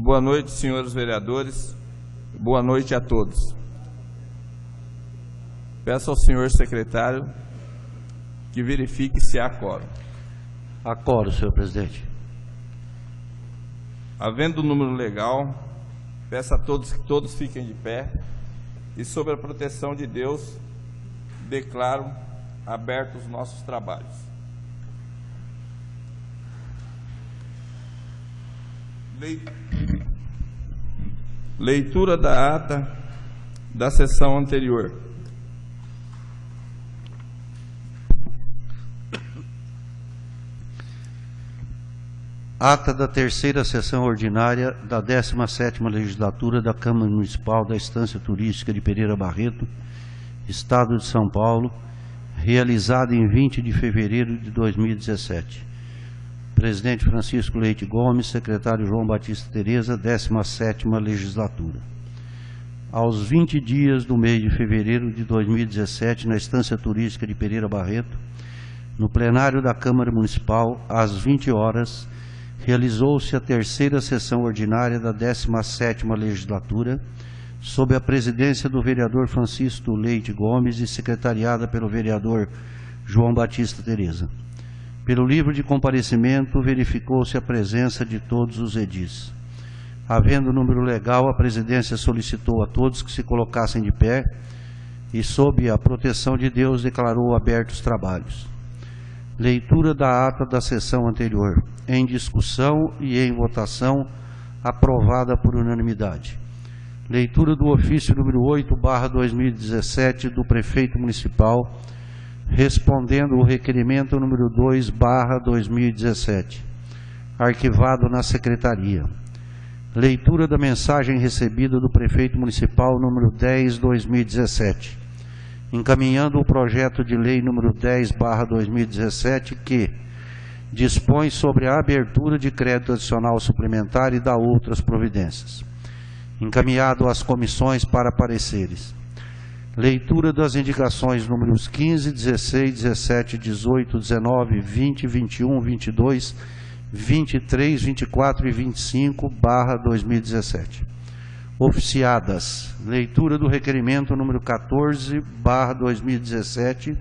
Boa noite, senhores vereadores. Boa noite a todos. Peço ao senhor secretário que verifique se há quórum. Há quórum, senhor presidente. Havendo o número legal, peço a todos que todos fiquem de pé e, sob a proteção de Deus, declaro abertos os nossos trabalhos. Leitura da ata da sessão anterior. Ata da terceira sessão ordinária da 17ª Legislatura da Câmara Municipal da Estância Turística de Pereira Barreto, Estado de São Paulo, realizada em 20 de fevereiro de 2017. Presidente Francisco Leite Gomes, secretário João Batista Tereza, 17ª Legislatura. Aos 20 dias do mês de fevereiro de 2017, na Estância Turística de Pereira Barreto, no plenário da Câmara Municipal, às 20 horas, realizou-se a terceira sessão ordinária da 17ª Legislatura, sob a presidência do vereador Francisco Leite Gomes e secretariada pelo vereador João Batista Tereza. Pelo livro de comparecimento, verificou-se a presença de todos os edis. Havendo número legal, a presidência solicitou a todos que se colocassem de pé e, sob a proteção de Deus, declarou abertos os trabalhos. Leitura da ata da sessão anterior, em discussão e em votação, aprovada por unanimidade. Leitura do ofício número 8/2017 do prefeito municipal, respondendo o requerimento número 2/2017, arquivado na secretaria. Leitura da mensagem recebida do prefeito municipal número 10/2017, encaminhando o projeto de lei número 10/2017, que dispõe sobre a abertura de crédito adicional suplementar e dá outras providências. Encaminhado às comissões para pareceres. Leitura das indicações números 15, 16, 17, 18, 19, 20, 21, 22, 23, 24 e 25/2017. Oficiadas. Leitura do requerimento número 14/2017,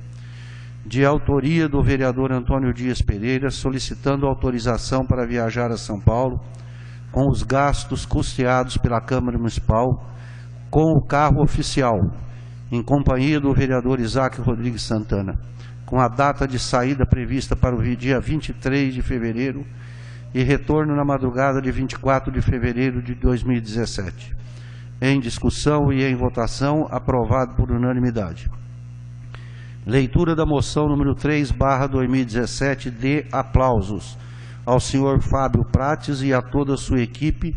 de autoria do vereador Antônio Dias Pereira, solicitando autorização para viajar a São Paulo com os gastos custeados pela Câmara Municipal com o carro oficial, em companhia do vereador Isaac Rodrigues Santana, com a data de saída prevista para o dia 23 de fevereiro e retorno na madrugada de 24 de fevereiro de 2017. Em discussão e em votação, aprovado por unanimidade. Leitura da moção número 3/2017 de aplausos ao senhor Fábio Prates e a toda a sua equipe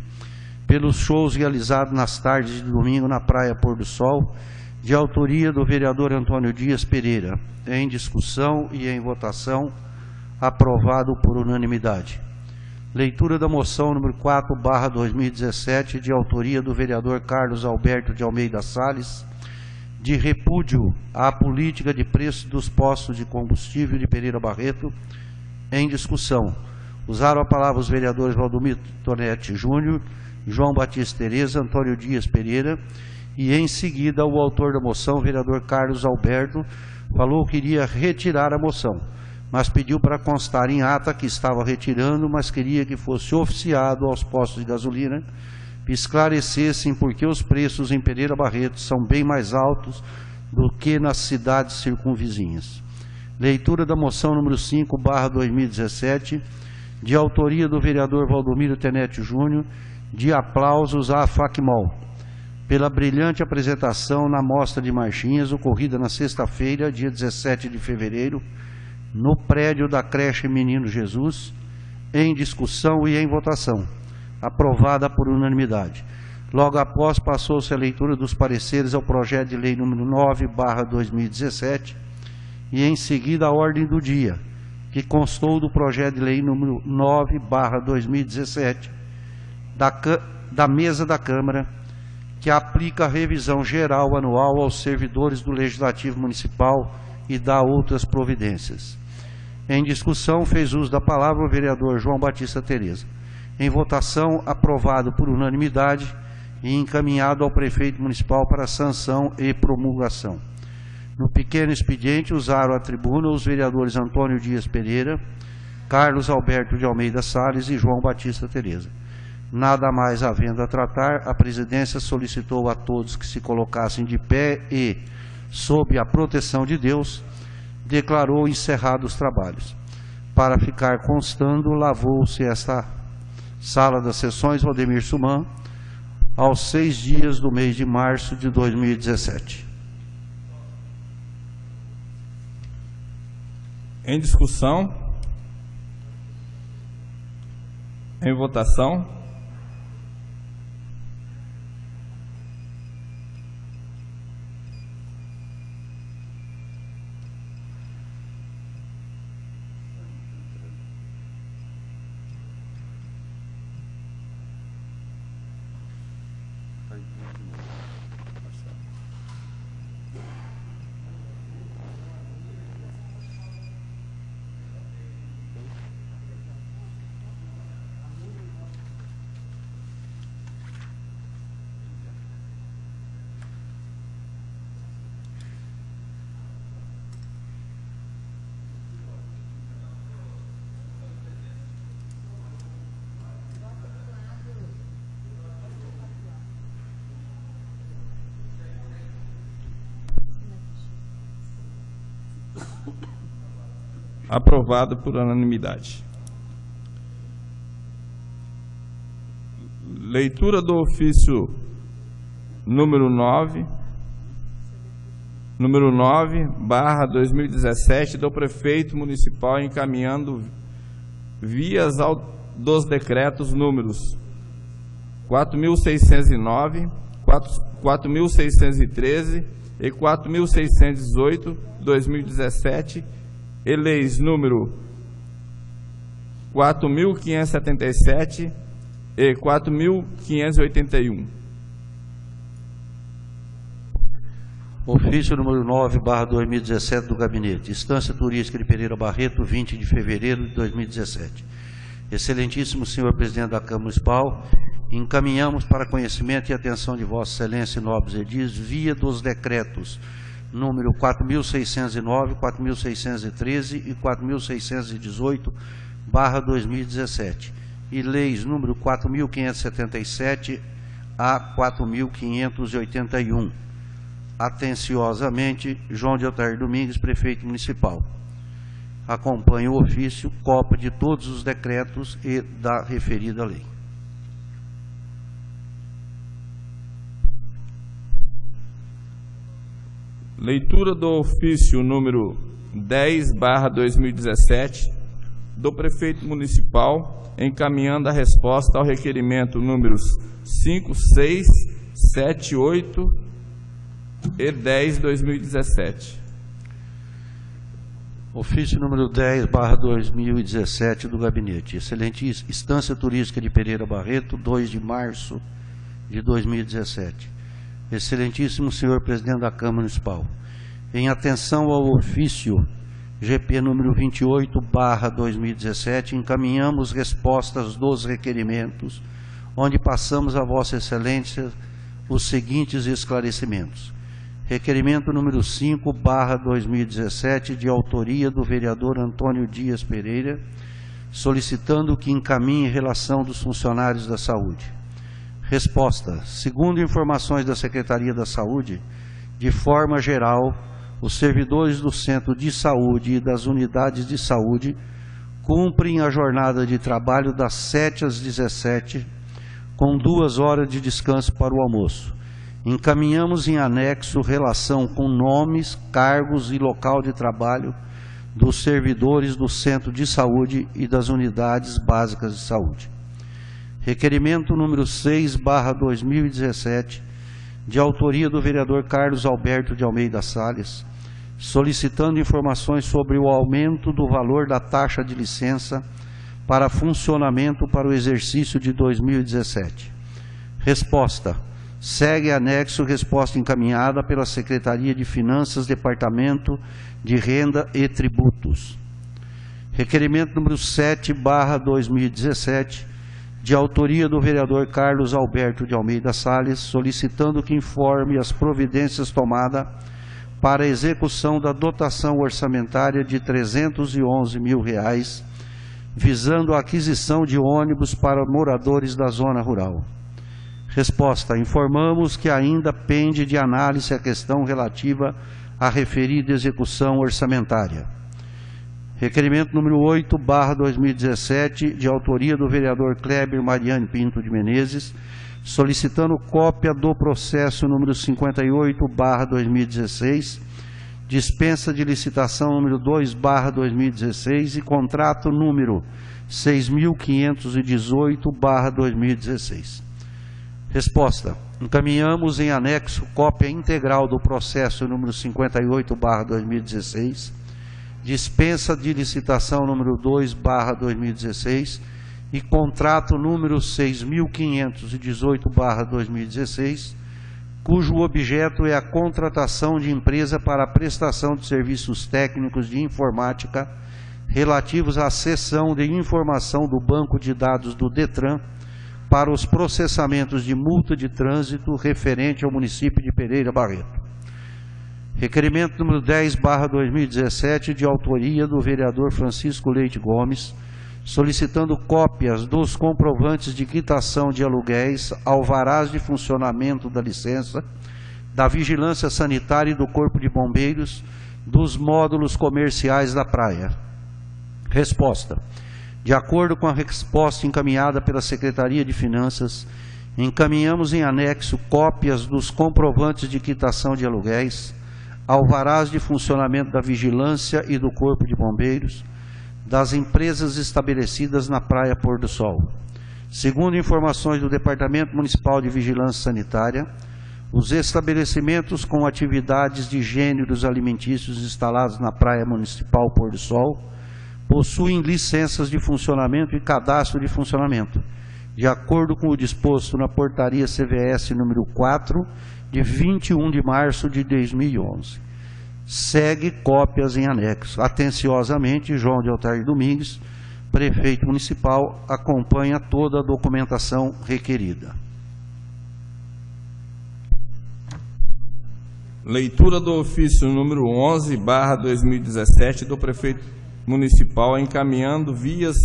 pelos shows realizados nas tardes de domingo na Praia Pôr do Sol, de autoria do vereador Antônio Dias Pereira. Em discussão e em votação, aprovado por unanimidade. Leitura da moção número 4/2017, de autoria do vereador Carlos Alberto de Almeida Salles, de repúdio à política de preço dos postos de combustível de Pereira Barreto. Em discussão, usaram a palavra os vereadores Valdomiro Tonetti Júnior, João Batista Tereza, Antônio Dias Pereira, e em seguida o autor da moção, o vereador Carlos Alberto, falou que iria retirar a moção, mas pediu para constar em ata que estava retirando, mas queria que fosse oficiado aos postos de gasolina, que esclarecessem por que os preços em Pereira Barreto são bem mais altos do que nas cidades circunvizinhas. Leitura da moção número 5/2017, de autoria do vereador Valdomiro Tonetti Júnior, de aplausos à FACMOL, pela brilhante apresentação na mostra de marchinhas ocorrida na sexta-feira, dia 17 de fevereiro, no prédio da creche Menino Jesus, em discussão e em votação, aprovada por unanimidade. Logo após, passou-se a leitura dos pareceres ao projeto de lei número 9/2017 e em seguida a ordem do dia, que constou do projeto de lei número 9/2017 da mesa da Câmara, que aplica a revisão geral anual aos servidores do Legislativo Municipal e dá outras providências. Em discussão, fez uso da palavra o vereador João Batista Tereza. Em votação, aprovado por unanimidade e encaminhado ao prefeito municipal para sanção e promulgação. No pequeno expediente, usaram a tribuna os vereadores Antônio Dias Pereira, Carlos Alberto de Almeida Salles e João Batista Tereza. Nada mais havendo a tratar, a presidência solicitou a todos que se colocassem de pé e, sob a proteção de Deus, declarou encerrados os trabalhos. Para ficar constando, lavou-se esta sala das sessões Valdemir Suman aos 6 dias do mês de março de 2017. Em discussão, em votação. Aprovado por unanimidade. Leitura do ofício número 9/2017 do prefeito municipal encaminhando vias dos decretos números 4.609, 4.613 e 4.618, 2017, e leis número 4.577 e 4.581. Ofício número 9/2017 do Gabinete. Instância Turística de Pereira Barreto, 20 de fevereiro de 2017. Excelentíssimo senhor presidente da Câmara Municipal, encaminhamos para conhecimento e atenção de Vossa Excelência e nobres edis, via dos decretos número 4.609, 4.613 e 4.618/2017 e leis número 4.577 a 4.581. Atenciosamente, João de Otair Domingues, prefeito municipal. Acompanhe o ofício, cópia de todos os decretos e da referida lei. Leitura do ofício número 10/2017 do prefeito municipal, encaminhando a resposta ao requerimento números 5, 6, 7, 8 e 10/2017. Ofício número 10/2017 do Gabinete. Excelente Instância Turística de Pereira Barreto, 2 de março de 2017. Excelentíssimo senhor presidente da Câmara Municipal, em atenção ao ofício GP número 28/2017, encaminhamos respostas dos requerimentos, onde passamos a Vossa Excelência os seguintes esclarecimentos. Requerimento número 5/2017, de autoria do vereador Antônio Dias Pereira, solicitando que encaminhe relação dos funcionários da saúde. Resposta. Segundo informações da Secretaria da Saúde, de forma geral, os servidores do Centro de Saúde e das unidades de saúde cumprem a jornada de trabalho das 7 às 17, com 2 horas de descanso para o almoço. Encaminhamos em anexo relação com nomes, cargos e local de trabalho dos servidores do Centro de Saúde e das unidades básicas de saúde. Requerimento número 6/2017, de autoria do vereador Carlos Alberto de Almeida Salles, solicitando informações sobre o aumento do valor da taxa de licença para funcionamento para o exercício de 2017. Resposta. Segue anexo resposta encaminhada pela Secretaria de Finanças, Departamento de Renda e Tributos. Requerimento número 7/2017, de autoria do vereador Carlos Alberto de Almeida Salles, solicitando que informe as providências tomadas para a execução da dotação orçamentária de R$ 311 mil, visando a aquisição de ônibus para moradores da zona rural. Resposta: informamos que ainda pende de análise a questão relativa à referida execução orçamentária. Requerimento número 8/2017, de autoria do vereador Kleber Mariane Pinto de Menezes, solicitando cópia do processo número 58/2016, dispensa de licitação número 2/2016 e contrato número 6.518/2016. Resposta: encaminhamos em anexo cópia integral do processo número 58/2016, dispensa de licitação número 2/2016 e contrato número 6.518/2016, cujo objeto é a contratação de empresa para a prestação de serviços técnicos de informática relativos à seção de informação do banco de dados do DETRAN para os processamentos de multa de trânsito referente ao município de Pereira Barreto. Requerimento número 10/2017, de autoria do vereador Francisco Leite Gomes, solicitando cópias dos comprovantes de quitação de aluguéis, alvarás de funcionamento da licença, da vigilância sanitária e do Corpo de Bombeiros, dos módulos comerciais da praia. Resposta: de acordo com a resposta encaminhada pela Secretaria de Finanças, encaminhamos em anexo cópias dos comprovantes de quitação de aluguéis, alvarás de funcionamento da vigilância e do Corpo de Bombeiros, das empresas estabelecidas na Praia Pôr do Sol. Segundo informações do Departamento Municipal de Vigilância Sanitária, os estabelecimentos com atividades de gêneros alimentícios instalados na Praia Municipal Pôr do Sol possuem licenças de funcionamento e cadastro de funcionamento, de acordo com o disposto na Portaria CVS número 4, de 21 de março de 2011. Segue cópias em anexo. Atenciosamente, João de Altair Domingues, prefeito municipal, acompanha toda a documentação requerida. Leitura do ofício número 11/2017 do prefeito municipal, encaminhando vias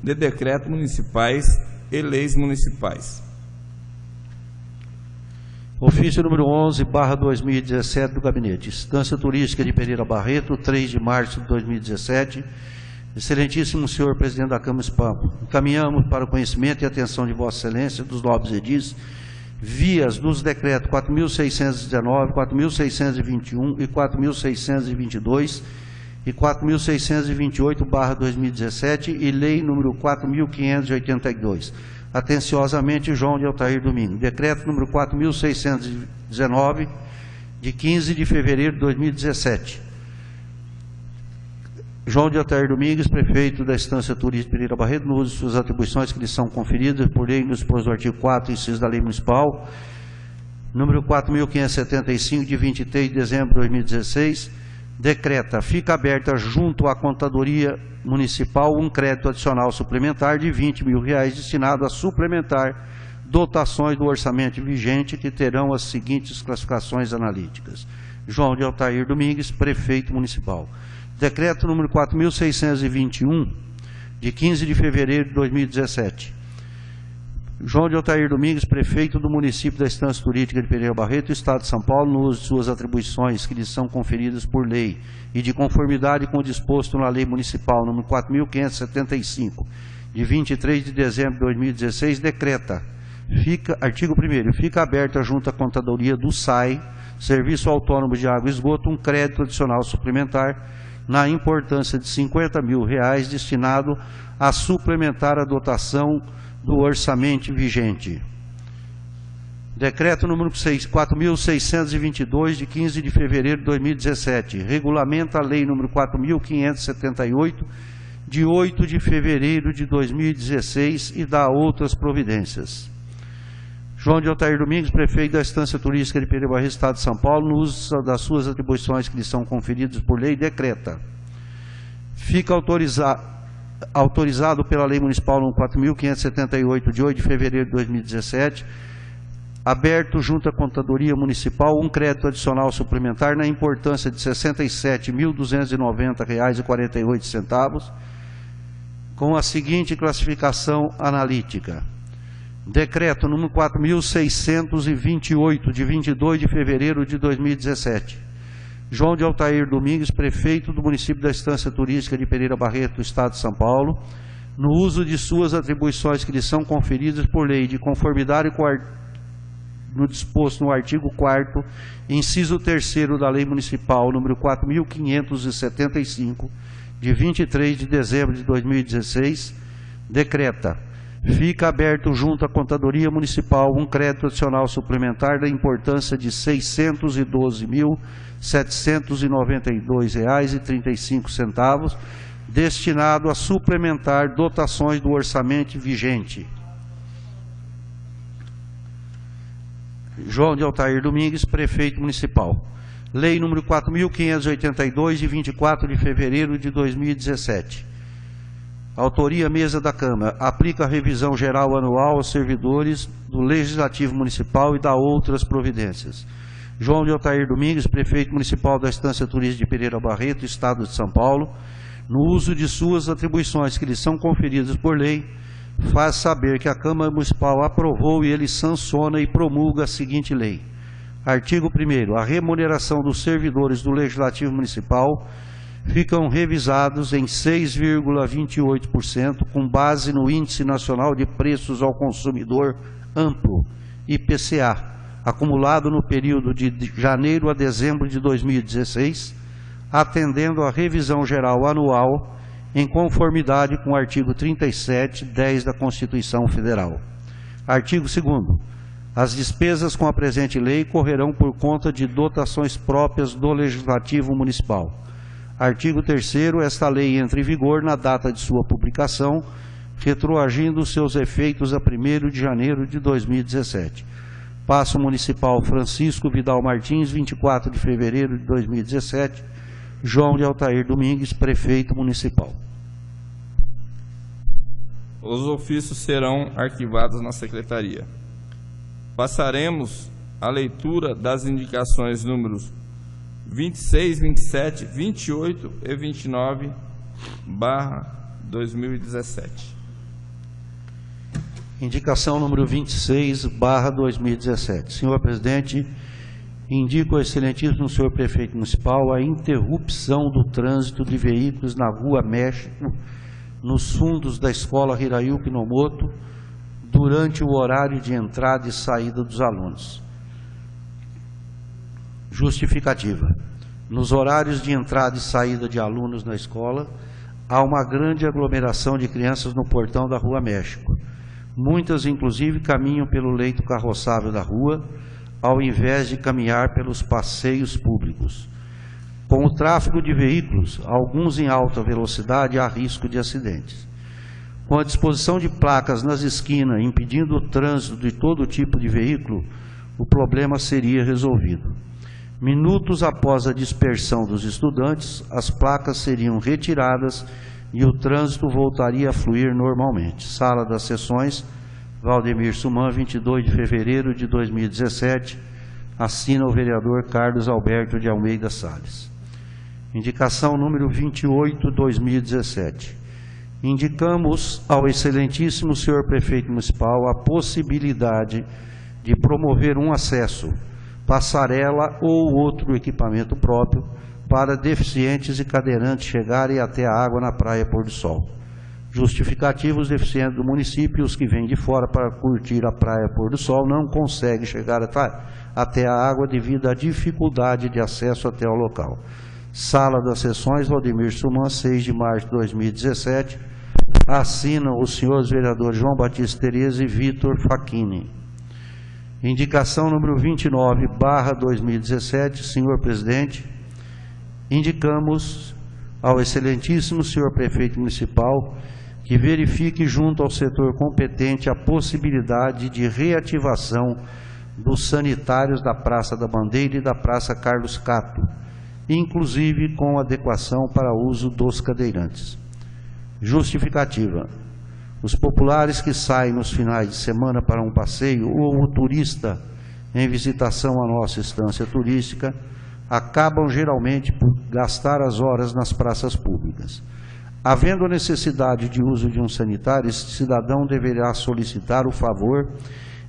de decreto municipais e leis municipais. Ofício número 11/2017 do Gabinete. Instância Turística de Pereira Barreto, 3 de março de 2017. Excelentíssimo senhor presidente da Câmara Municipal, encaminhamos para o conhecimento e atenção de Vossa Excelência, dos nobres edis, vias dos decretos 4.619, 4.621 e 4.622 e 4.628/2017 e lei número 4.582. Atenciosamente, João de Altair Domingues. Decreto número 4.619, de 15 de fevereiro de 2017. João de Altair Domingues, prefeito da Estância Turística de Pereira Barreto, no uso de suas atribuições que lhe são conferidas por lei no disposto do artigo 4, inciso da Lei Municipal, número 4.575, de 23 de dezembro de 2016, decreta: fica aberta junto à Contadoria Municipal um crédito adicional suplementar de R$20 mil destinado a suplementar dotações do orçamento vigente que terão as seguintes classificações analíticas. João de Altair Domingues, prefeito municipal. Decreto número 4.621, de 15 de fevereiro de 2017. João de Altair Domingues, prefeito do município da Estância Turística de Pereira Barreto, Estado de São Paulo, no uso de suas atribuições que lhe são conferidas por lei e de conformidade com o disposto na Lei Municipal número 4.575, de 23 de dezembro de 2016, decreta: artigo 1º, fica aberta junto à Contadoria do SAI, Serviço Autônomo de Água e Esgoto, um crédito adicional suplementar na importância de R$50 mil destinado a suplementar a dotação do orçamento vigente. Decreto número 4.622, de 15 de fevereiro de 2017, regulamenta a lei número 4.578, de 8 de fevereiro de 2016 e dá outras providências. João de Altair Domingues, prefeito da Estância Turística de Pereira Barreto, Estado de São Paulo, no uso das suas atribuições que lhe são conferidas por lei, decreta: fica autorizado pela Lei Municipal nº 4.578, de 8 de fevereiro de 2017, aberto junto à Contadoria Municipal um crédito adicional suplementar na importância de R$ 67.290,48, com a seguinte classificação analítica. Decreto número 4.628, de 22 de fevereiro de 2017. João de Altair Domingues, prefeito do município da Estância Turística de Pereira Barreto, do Estado de São Paulo, no uso de suas atribuições que lhe são conferidas por lei, de conformidade com no disposto no artigo 4º, inciso 3º da Lei Municipal número 4.575, de 23 de dezembro de 2016, decreta: fica aberto junto à Contadoria Municipal um crédito adicional suplementar da importância de R$ 612.792,35, destinado a suplementar dotações do orçamento vigente. João de Altair Domingues, prefeito municipal. Lei número 4.582, de 24 de fevereiro de 2017. Autoria Mesa da Câmara. Aplica a revisão geral anual aos servidores do Legislativo Municipal e dá outras providências. João de Altair Domingues, prefeito municipal da Estância Turística de Pereira Barreto, Estado de São Paulo, no uso de suas atribuições que lhe são conferidas por lei, faz saber que a Câmara Municipal aprovou e ele sanciona e promulga a seguinte lei. Artigo 1º. A remuneração dos servidores do Legislativo Municipal ficam revisados em 6,28%, com base no Índice Nacional de Preços ao Consumidor Amplo, IPCA, acumulado no período de janeiro a dezembro de 2016, atendendo à revisão geral anual em conformidade com o artigo 37(10) da Constituição Federal. Artigo 2º. As despesas com a presente lei correrão por conta de dotações próprias do Legislativo Municipal. Artigo 3º. Esta lei entra em vigor na data de sua publicação, retroagindo seus efeitos a 1º de janeiro de 2017. Paço Municipal Francisco Vidal Martins, 24 de fevereiro de 2017. João de Altair Domingues, prefeito municipal. Os ofícios serão arquivados na secretaria. Passaremos à leitura das indicações números 26, 27, 28 e 29/2017. Indicação número 26/2017. Senhor presidente, indico ao excelentíssimo senhor prefeito municipal a interrupção do trânsito de veículos na Rua México, nos fundos da Escola Hirajuki Nomoto, durante o horário de entrada e saída dos alunos. Justificativa. Nos horários de entrada e saída de alunos na escola, há uma grande aglomeração de crianças no portão da Rua México. Muitas, inclusive, caminham pelo leito carroçável da rua, ao invés de caminhar pelos passeios públicos. Com o tráfego de veículos, alguns em alta velocidade, há risco de acidentes. Com a disposição de placas nas esquinas, impedindo o trânsito de todo tipo de veículo, o problema seria resolvido. Minutos após a dispersão dos estudantes, as placas seriam retiradas e o trânsito voltaria a fluir normalmente. Sala das Sessões, Valdemir Suman, 22 de fevereiro de 2017, assina o vereador Carlos Alberto de Almeida Salles. Indicação número 28/2017. Indicamos ao excelentíssimo senhor prefeito municipal a possibilidade de promover um acesso, passarela ou outro equipamento próprio para deficientes e cadeirantes chegarem até a água na Praia Pôr do Sol. Justificativo: os deficientes do município e os que vêm de fora para curtir a Praia Pôr do Sol não conseguem chegar até a água devido à dificuldade de acesso até o local. Sala das Sessões, Valdemir Suman, 6 de março de 2017. Assinam os senhores vereadores João Batista Tereza e Vitor Facchini. Indicação número 29/2017, senhor presidente. Indicamos ao excelentíssimo senhor prefeito municipal que verifique junto ao setor competente a possibilidade de reativação dos sanitários da Praça da Bandeira e da Praça Carlos Cato, inclusive com adequação para uso dos cadeirantes. Justificativa. Os populares que saem nos finais de semana para um passeio ou o turista em visitação à nossa estância turística acabam geralmente por gastar as horas nas praças públicas. Havendo necessidade de uso de um sanitário, este cidadão deverá solicitar o favor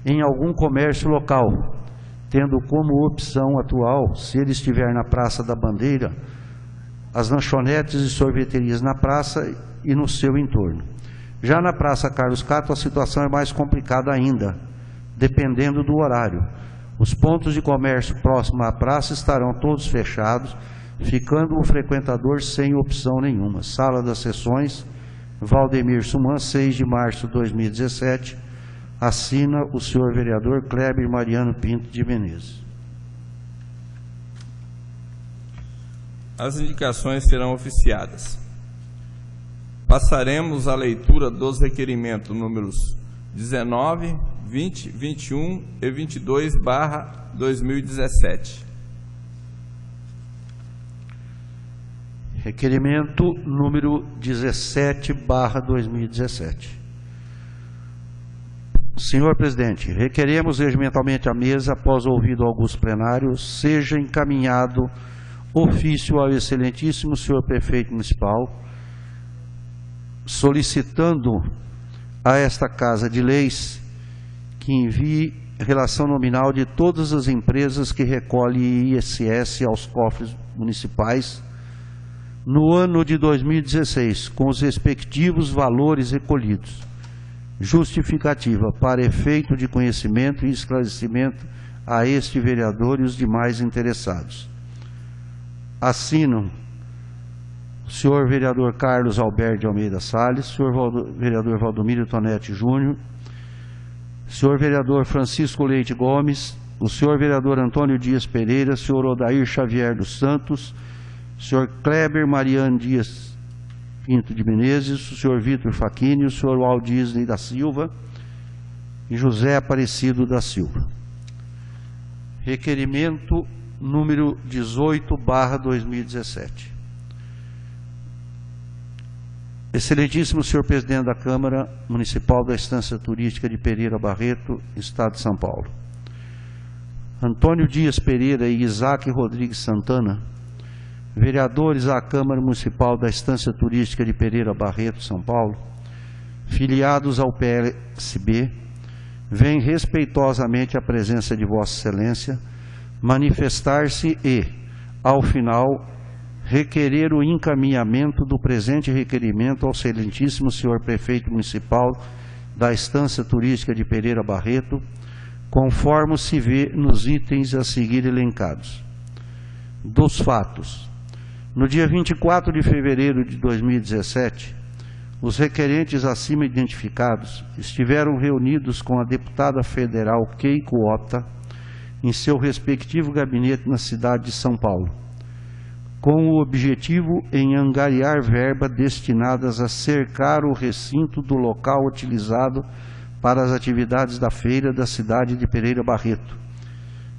em algum comércio local, tendo como opção atual, se ele estiver na Praça da Bandeira, as lanchonetes e sorveterias na praça e no seu entorno. Já na Praça Carlos Cato, a situação é mais complicada ainda, dependendo do horário. Os pontos de comércio próximos à praça estarão todos fechados, ficando o frequentador sem opção nenhuma. Sala das Sessões, Valdemir Suman, 6 de março de 2017, assina o senhor vereador Kleber Mariano Pinto de Menezes. As indicações serão oficiadas. Passaremos à leitura dos requerimentos números 19, 20, 21 e 22/2017. Requerimento número 17/2017. Senhor presidente, requeremos regimentalmente à mesa, após ouvido alguns plenários, seja encaminhado ofício ao excelentíssimo senhor prefeito municipal, solicitando a esta Casa de Leis que envie relação nominal de todas as empresas que recolhem ISS aos cofres municipais no ano de 2016, com os respectivos valores recolhidos. Justificativa para efeito de conhecimento e esclarecimento a este vereador e os demais interessados. Assinam o senhor vereador Carlos Alberto de Almeida Salles, senhor vereador Valdomiro Tonetti Júnior, senhor vereador Francisco Leite Gomes, o senhor vereador Antônio Dias Pereira, senhor Odair Xavier dos Santos, senhor Kleber Mariano Dias Pinto de Menezes, o senhor Vitor Facchini, o senhor Walt Disney da Silva e José Aparecido da Silva. Requerimento número 18/2017. Excelentíssimo senhor presidente da Câmara Municipal da Estância Turística de Pereira Barreto, Estado de São Paulo. Antônio Dias Pereira e Isaac Rodrigues Santana, vereadores à Câmara Municipal da Estância Turística de Pereira Barreto, São Paulo, filiados ao PSB, vêm respeitosamente à presença de Vossa Excelência, manifestar-se e, ao final, requerer o encaminhamento do presente requerimento ao excelentíssimo senhor prefeito municipal da Estância Turística de Pereira Barreto, conforme se vê nos itens a seguir elencados. Dos fatos. No dia 24 de fevereiro de 2017, os requerentes acima identificados estiveram reunidos com a deputada federal Keiko Ota em seu respectivo gabinete na cidade de São Paulo, com o objetivo em angariar verba destinadas a cercar o recinto do local utilizado para as atividades da feira da cidade de Pereira Barreto,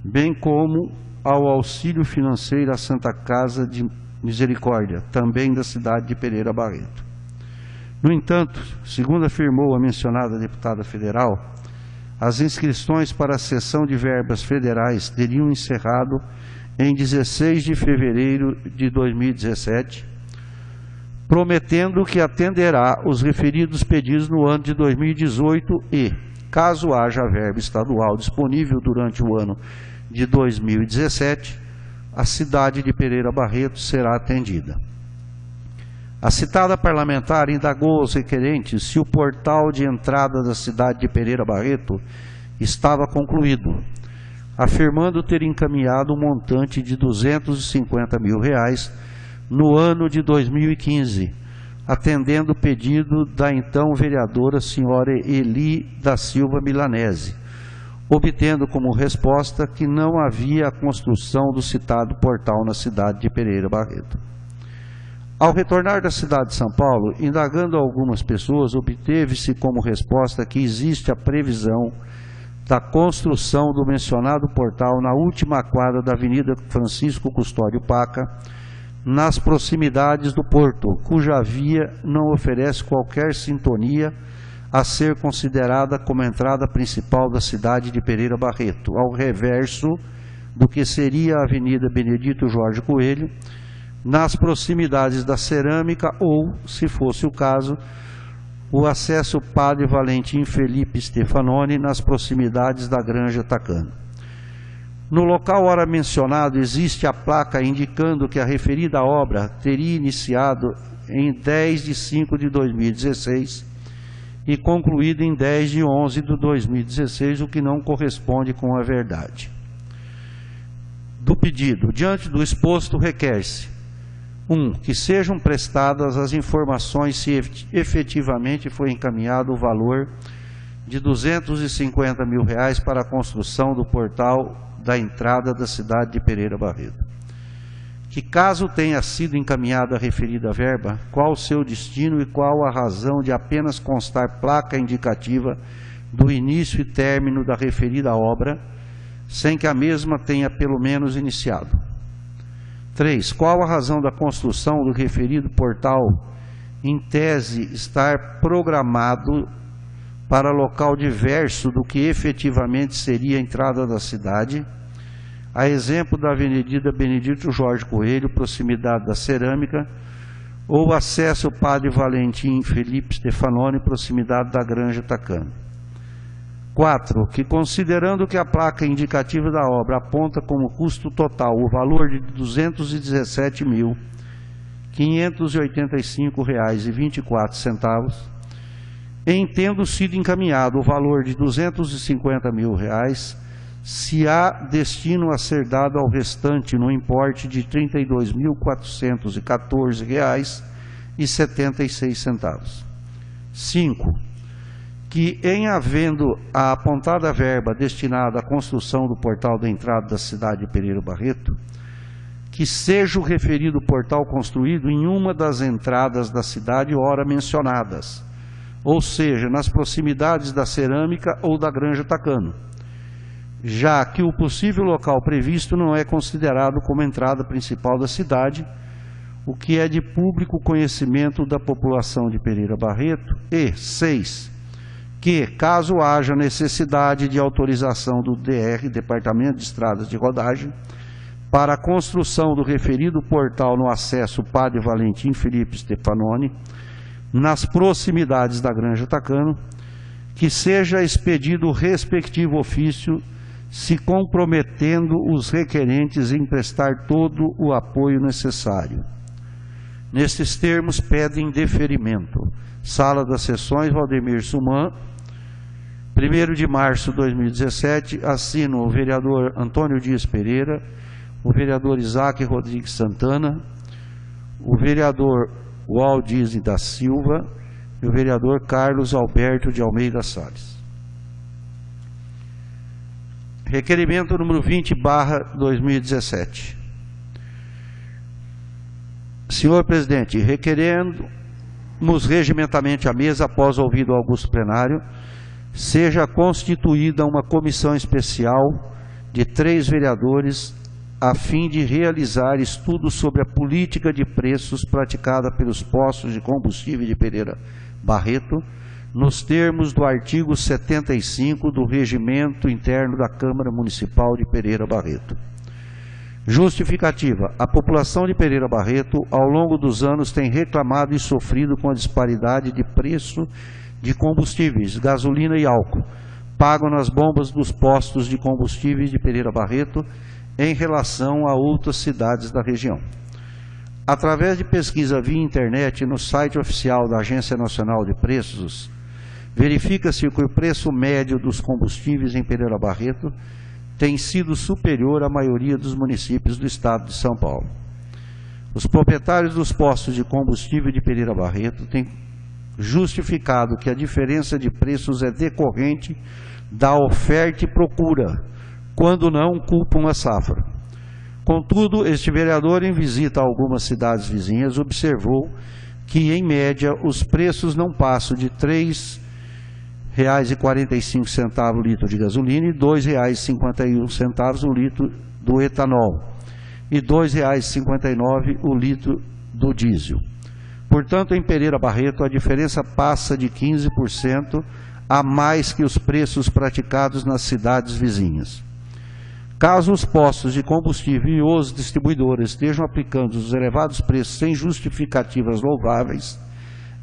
bem como ao auxílio financeiro à Santa Casa de Misericórdia, também da cidade de Pereira Barreto. No entanto, segundo afirmou a mencionada deputada federal, as inscrições para a cessão de verbas federais teriam encerrado em 16 de fevereiro de 2017, prometendo que atenderá os referidos pedidos no ano de 2018 e, caso haja verba estadual disponível durante o ano de 2017, a cidade de Pereira Barreto será atendida. A citada parlamentar indagou aos requerentes se o portal de entrada da cidade de Pereira Barreto estava concluído, afirmando ter encaminhado um montante de R$250 mil no ano de 2015, atendendo o pedido da então vereadora senhora Eli da Silva Milanese, obtendo como resposta que não havia a construção do citado portal na cidade de Pereira Barreto. Ao retornar da cidade de São Paulo, indagando algumas pessoas, obteve-se como resposta que existe a previsão da construção do mencionado portal na última quadra da Avenida Francisco Custódio Paca, nas proximidades do porto, cuja via não oferece qualquer sintonia a ser considerada como entrada principal da cidade de Pereira Barreto, ao reverso do que seria a Avenida Benedito Jorge Coelho, nas proximidades da Cerâmica ou, se fosse o caso, o acesso Padre Valentim Felipe Stefanoni nas proximidades da Granja Tacano. No local ora mencionado existe a placa indicando que a referida obra teria iniciado em 10/5/2016 e concluído em 10/11/2016, o que não corresponde com a verdade. Do pedido, diante do exposto, requer-se: 1. Que sejam prestadas as informações se efetivamente foi encaminhado o valor de R$ 250 mil para a construção do portal da entrada da cidade de Pereira Barreto. Que, caso tenha sido encaminhada a referida verba, qual o seu destino e qual a razão de apenas constar placa indicativa do início e término da referida obra, sem que a mesma tenha pelo menos iniciado. 3. Qual a razão da construção do referido portal, em tese, estar programado para local diverso do que efetivamente seria a entrada da cidade, a exemplo da Avenida Benedito Jorge Coelho, proximidade da Cerâmica, ou acesso Padre Valentim Felipe Stefanoni, proximidade da Granja Tacano. 4. Que, considerando que a placa indicativa da obra aponta como custo total o valor de R$ 217.585,24, em tendo sido encaminhado o valor de R$ 250 mil, se há destino a ser dado ao restante no importe de R$ 32.414,76. 5. Que, em havendo a apontada verba destinada à construção do portal da entrada da cidade de Pereira Barreto, que seja o referido portal construído em uma das entradas da cidade ora mencionadas, ou seja, nas proximidades da Cerâmica ou da Granja Tacano, já que o possível local previsto não é considerado como entrada principal da cidade, o que é de público conhecimento da população de Pereira Barreto. E 6. Que, caso haja necessidade de autorização do DR, Departamento de Estradas de Rodagem, para a construção do referido portal no acesso Padre Valentim Felipe Stefanoni, nas proximidades da Granja Tacano, que seja expedido o respectivo ofício, se comprometendo os requerentes em prestar todo o apoio necessário. Nestes termos, pedem deferimento. Sala das Sessões, Valdemir Suman, 1º de março de 2017, assino o vereador Antônio Dias Pereira, o vereador Isaac Rodrigues Santana, o vereador Waldir da Silva e o vereador Carlos Alberto de Almeida Salles. Requerimento número 20/2017. Senhor presidente, requeremos regimentamente à mesa, após ouvido o augusto plenário, seja constituída uma comissão especial de 3 vereadores a fim de realizar estudos sobre a política de preços praticada pelos postos de combustível de Pereira Barreto, nos termos do artigo 75 do Regimento Interno da Câmara Municipal de Pereira Barreto. Justificativa: a população de Pereira Barreto, ao longo dos anos, tem reclamado e sofrido com a disparidade de preço de combustíveis, gasolina e álcool, pago nas bombas dos postos de combustíveis de Pereira Barreto em relação a outras cidades da região. Através de pesquisa via internet no site oficial da Agência Nacional de Preços, verifica-se que o preço médio dos combustíveis em Pereira Barreto tem sido superior à maioria dos municípios do estado de São Paulo. Os proprietários dos postos de combustível de Pereira Barreto têm justificado que a diferença de preços é decorrente da oferta e procura, quando não culpam a safra. Contudo, este vereador, em visita a algumas cidades vizinhas, observou que, em média, os preços não passam de R$ 3,45 o litro de gasolina e R$ 2,51 o litro do etanol, e R$ 2,59 o litro do diesel. Portanto, em Pereira Barreto, a diferença passa de 15% a mais que os preços praticados nas cidades vizinhas. Caso os postos de combustível e os distribuidores estejam aplicando os elevados preços sem justificativas louváveis,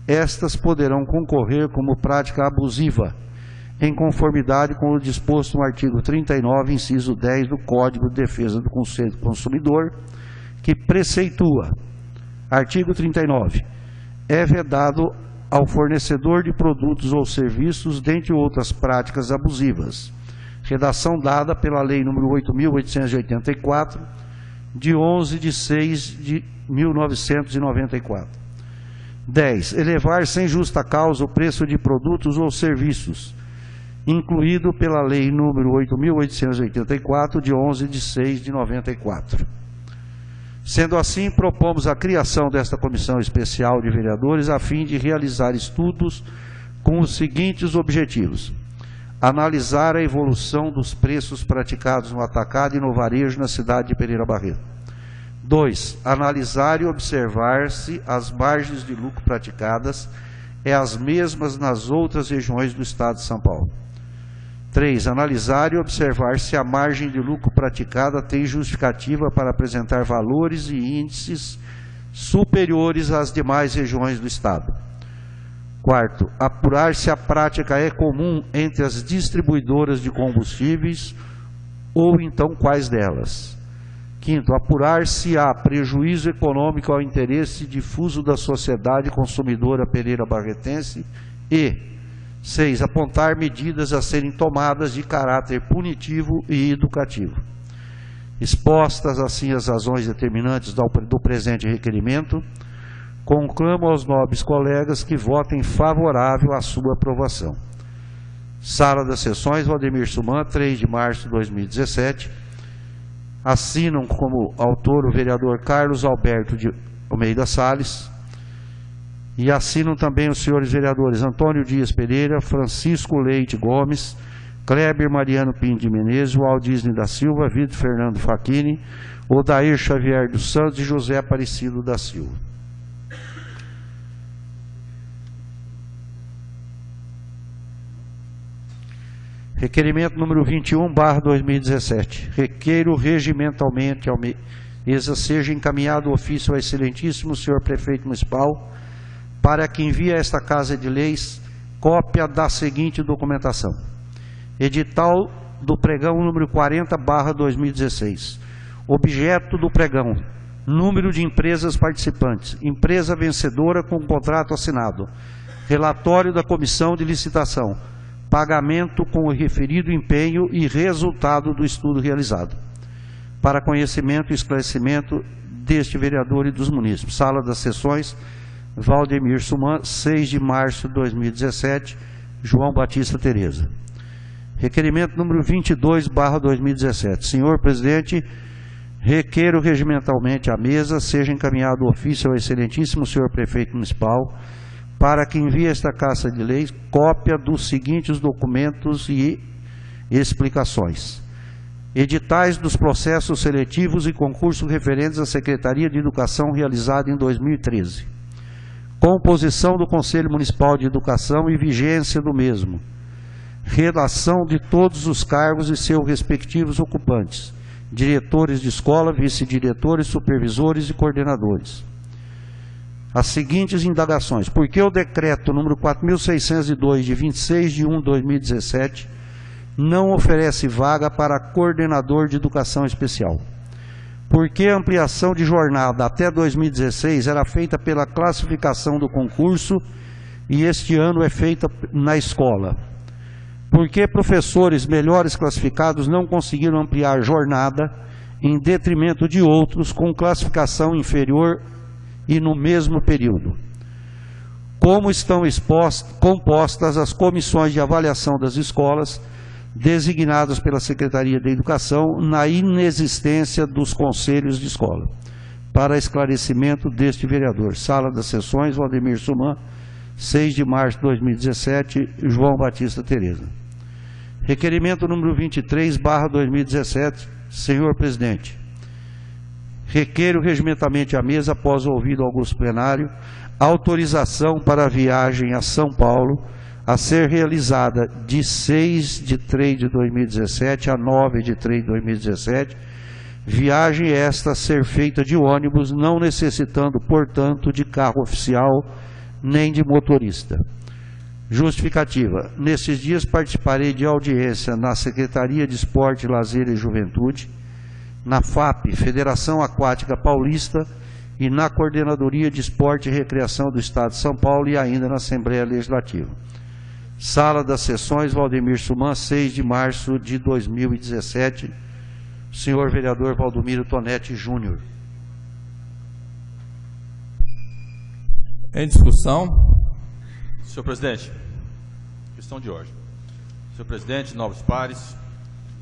estas poderão concorrer como prática abusiva, em conformidade com o disposto no artigo 39, inciso 10 do Código de Defesa do Consumidor, que preceitua, artigo 39, é vedado ao fornecedor de produtos ou serviços, dentre outras práticas abusivas. Redação dada pela Lei nº 8.884, de 11 de 6 de 1994. 10. Elevar sem justa causa o preço de produtos ou serviços, incluído pela Lei nº 8.884, de 11 de 6 de 94. Sendo assim, propomos a criação desta Comissão Especial de Vereadores a fim de realizar estudos com os seguintes objetivos: analisar a evolução dos preços praticados no atacado e no varejo na cidade de Pereira Barreto. 2. Analisar e observar se as margens de lucro praticadas é as mesmas nas outras regiões do estado de São Paulo. 3. Analisar e observar se a margem de lucro praticada tem justificativa para apresentar valores e índices superiores às demais regiões do estado. 4. Apurar se a prática é comum entre as distribuidoras de combustíveis ou então quais delas. 5. Apurar se há prejuízo econômico ao interesse difuso da sociedade consumidora pereira barretense e 6. Apontar medidas a serem tomadas de caráter punitivo e educativo. Expostas assim as razões determinantes do presente requerimento, conclamo aos nobres colegas que votem favorável à sua aprovação. Sala das Sessões, Valdemir Suman, 3 de março de 2017. Assinam como autor o vereador Carlos Alberto de Almeida Salles. E assinam também os senhores vereadores Antônio Dias Pereira, Francisco Leite Gomes, Kleber Mariano Pinto de Menezes, Waldisne da Silva, Vitor Fernando Facchini, Odair Xavier dos Santos e José Aparecido da Silva. Requerimento número 21/2017. Requeiro regimentalmente ao mesa seja encaminhado o ofício ao excelentíssimo senhor prefeito municipal para que envie a esta Casa de Leis cópia da seguinte documentação: edital do pregão número 40/2016. Objeto do pregão: número de empresas participantes, empresa vencedora com contrato assinado, relatório da comissão de licitação, pagamento com o referido empenho e resultado do estudo realizado. Para conhecimento e esclarecimento deste vereador e dos munícipes. Sala das Sessões, Valdemir Suman, 6 de março de 2017, João Batista Tereza. Requerimento número 22/2017. Senhor presidente, requeiro regimentalmente à mesa seja encaminhado o ofício ao excelentíssimo senhor prefeito municipal para que envie a esta Casa de Leis cópia dos seguintes documentos e explicações: editais dos processos seletivos e concursos referentes à Secretaria de Educação realizado em 2013. Composição do Conselho Municipal de Educação e vigência do mesmo. Relação de todos os cargos e seus respectivos ocupantes, diretores de escola, vice-diretores, supervisores e coordenadores. As seguintes indagações: por que o decreto número 4.602, de 26 de 1 de 2017, não oferece vaga para coordenador de educação especial? Por que a ampliação de jornada até 2016 era feita pela classificação do concurso e este ano é feita na escola? Por que professores melhores classificados não conseguiram ampliar jornada em detrimento de outros com classificação inferior e no mesmo período? Como estão compostas as comissões de avaliação das escolas designadas pela Secretaria da Educação na inexistência dos conselhos de escola? Para esclarecimento deste vereador. Sala das Sessões, Valdemir Suman, 6 de março de 2017, João Batista Tereza. Requerimento número 23/2017. Senhor presidente, requeiro regimentamente à mesa, após ouvido Augusto Plenário, autorização para a viagem a São Paulo, a ser realizada de 6/3/2017 a 9/3/2017, viagem esta a ser feita de ônibus, não necessitando, portanto, de carro oficial nem de motorista. Justificativa. Nesses dias participarei de audiência na Secretaria de Esporte, Lazer e Juventude, na FAP, Federação Aquática Paulista, e na Coordenadoria de Esporte e Recreação do Estado de São Paulo e ainda na Assembleia Legislativa. Sala das Sessões, Valdemir Suman, 6 de março de 2017. Senhor vereador Valdomiro Tonetti Júnior. Em discussão. Senhor presidente, questão de ordem. Senhor presidente, nobres pares,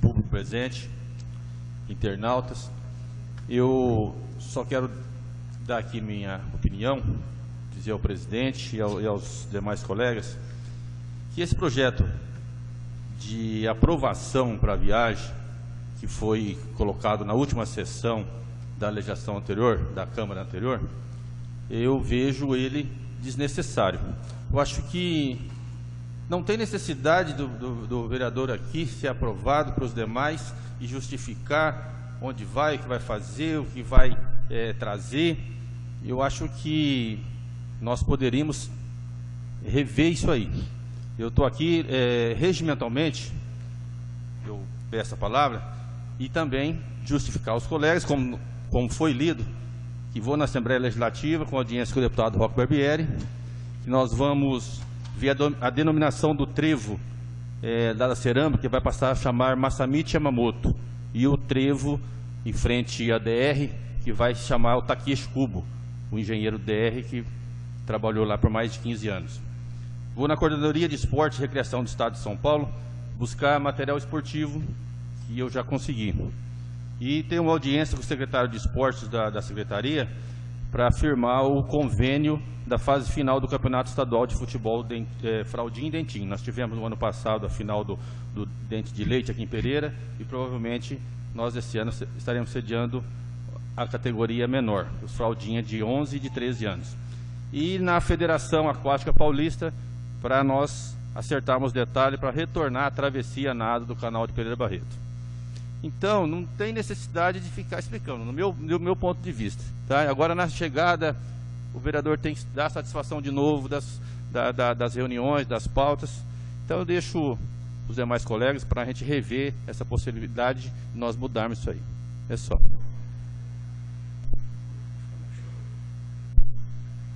público presente, internautas, eu só quero dar aqui minha opinião, dizer ao presidente e aos demais colegas que esse projeto de aprovação para a viagem, que foi colocado na última sessão da legislação anterior, da Câmara anterior, eu vejo ele desnecessário. Eu acho que não tem necessidade do vereador aqui ser aprovado para os demais e justificar onde vai, o que vai fazer, o que vai trazer. Eu acho que nós poderíamos rever isso aí. Eu estou aqui regimentalmente, eu peço a palavra, e também justificar aos colegas, como foi lido, que vou na Assembleia Legislativa com audiência com o deputado Rocco Barbieri, que nós vamos ver a denominação do trevo da cerâmica, que vai passar a chamar Masamichi Yamamoto, e o trevo em frente à DR, que vai chamar o Takeshi Kubo, o engenheiro DR que trabalhou lá por mais de 15 anos. Vou na Coordenadoria de Esporte e Recreação do Estado de São Paulo buscar material esportivo que eu já consegui. E tenho uma audiência com o secretário de Esportes da Secretaria para firmar o convênio da fase final do Campeonato Estadual de Futebol Fraldinha e Dentinho. Nós tivemos no ano passado a final do Dente de Leite aqui em Pereira e provavelmente nós esse ano estaremos sediando a categoria menor, os Fraldinha de 11 e de 13 anos. E na Federação Aquática Paulista, para nós acertarmos detalhes para retornar a travessia nado do canal de Pereira Barreto. Então, não tem necessidade de ficar explicando, no meu ponto de vista. Tá? Agora, na chegada, o vereador tem que dar satisfação de novo das reuniões, das pautas. Então, eu deixo os demais colegas para a gente rever essa possibilidade de nós mudarmos isso aí. É só.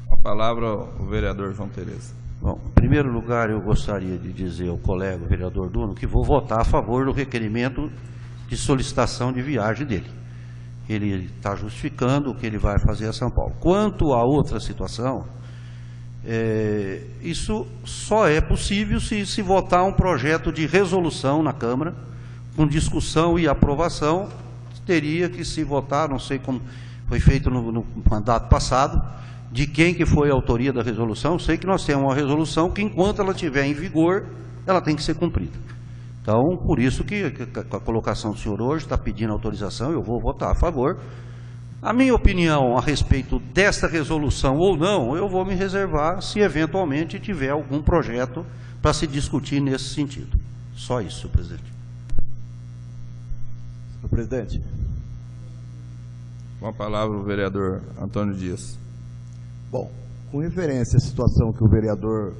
A palavra o vereador João Tereza. Bom, em primeiro lugar, eu gostaria de dizer ao colega, o vereador Duno, que vou votar a favor do requerimento de solicitação de viagem dele. Ele está justificando o que ele vai fazer a São Paulo. Quanto a outra situação, isso só é possível se votar um projeto de resolução na Câmara, com discussão e aprovação. Teria que se votar, não sei como foi feito no mandato passado, de quem que foi a autoria da resolução. Sei que nós temos uma resolução que, enquanto ela estiver em vigor, ela tem que ser cumprida. Então, por isso que a colocação do senhor hoje está pedindo autorização, eu vou votar a favor. A minha opinião a respeito desta resolução ou não, eu vou me reservar se eventualmente tiver algum projeto para se discutir nesse sentido. Só isso, senhor presidente. Senhor presidente. Com a palavra o vereador Antônio Dias. Bom, com referência à situação que o vereador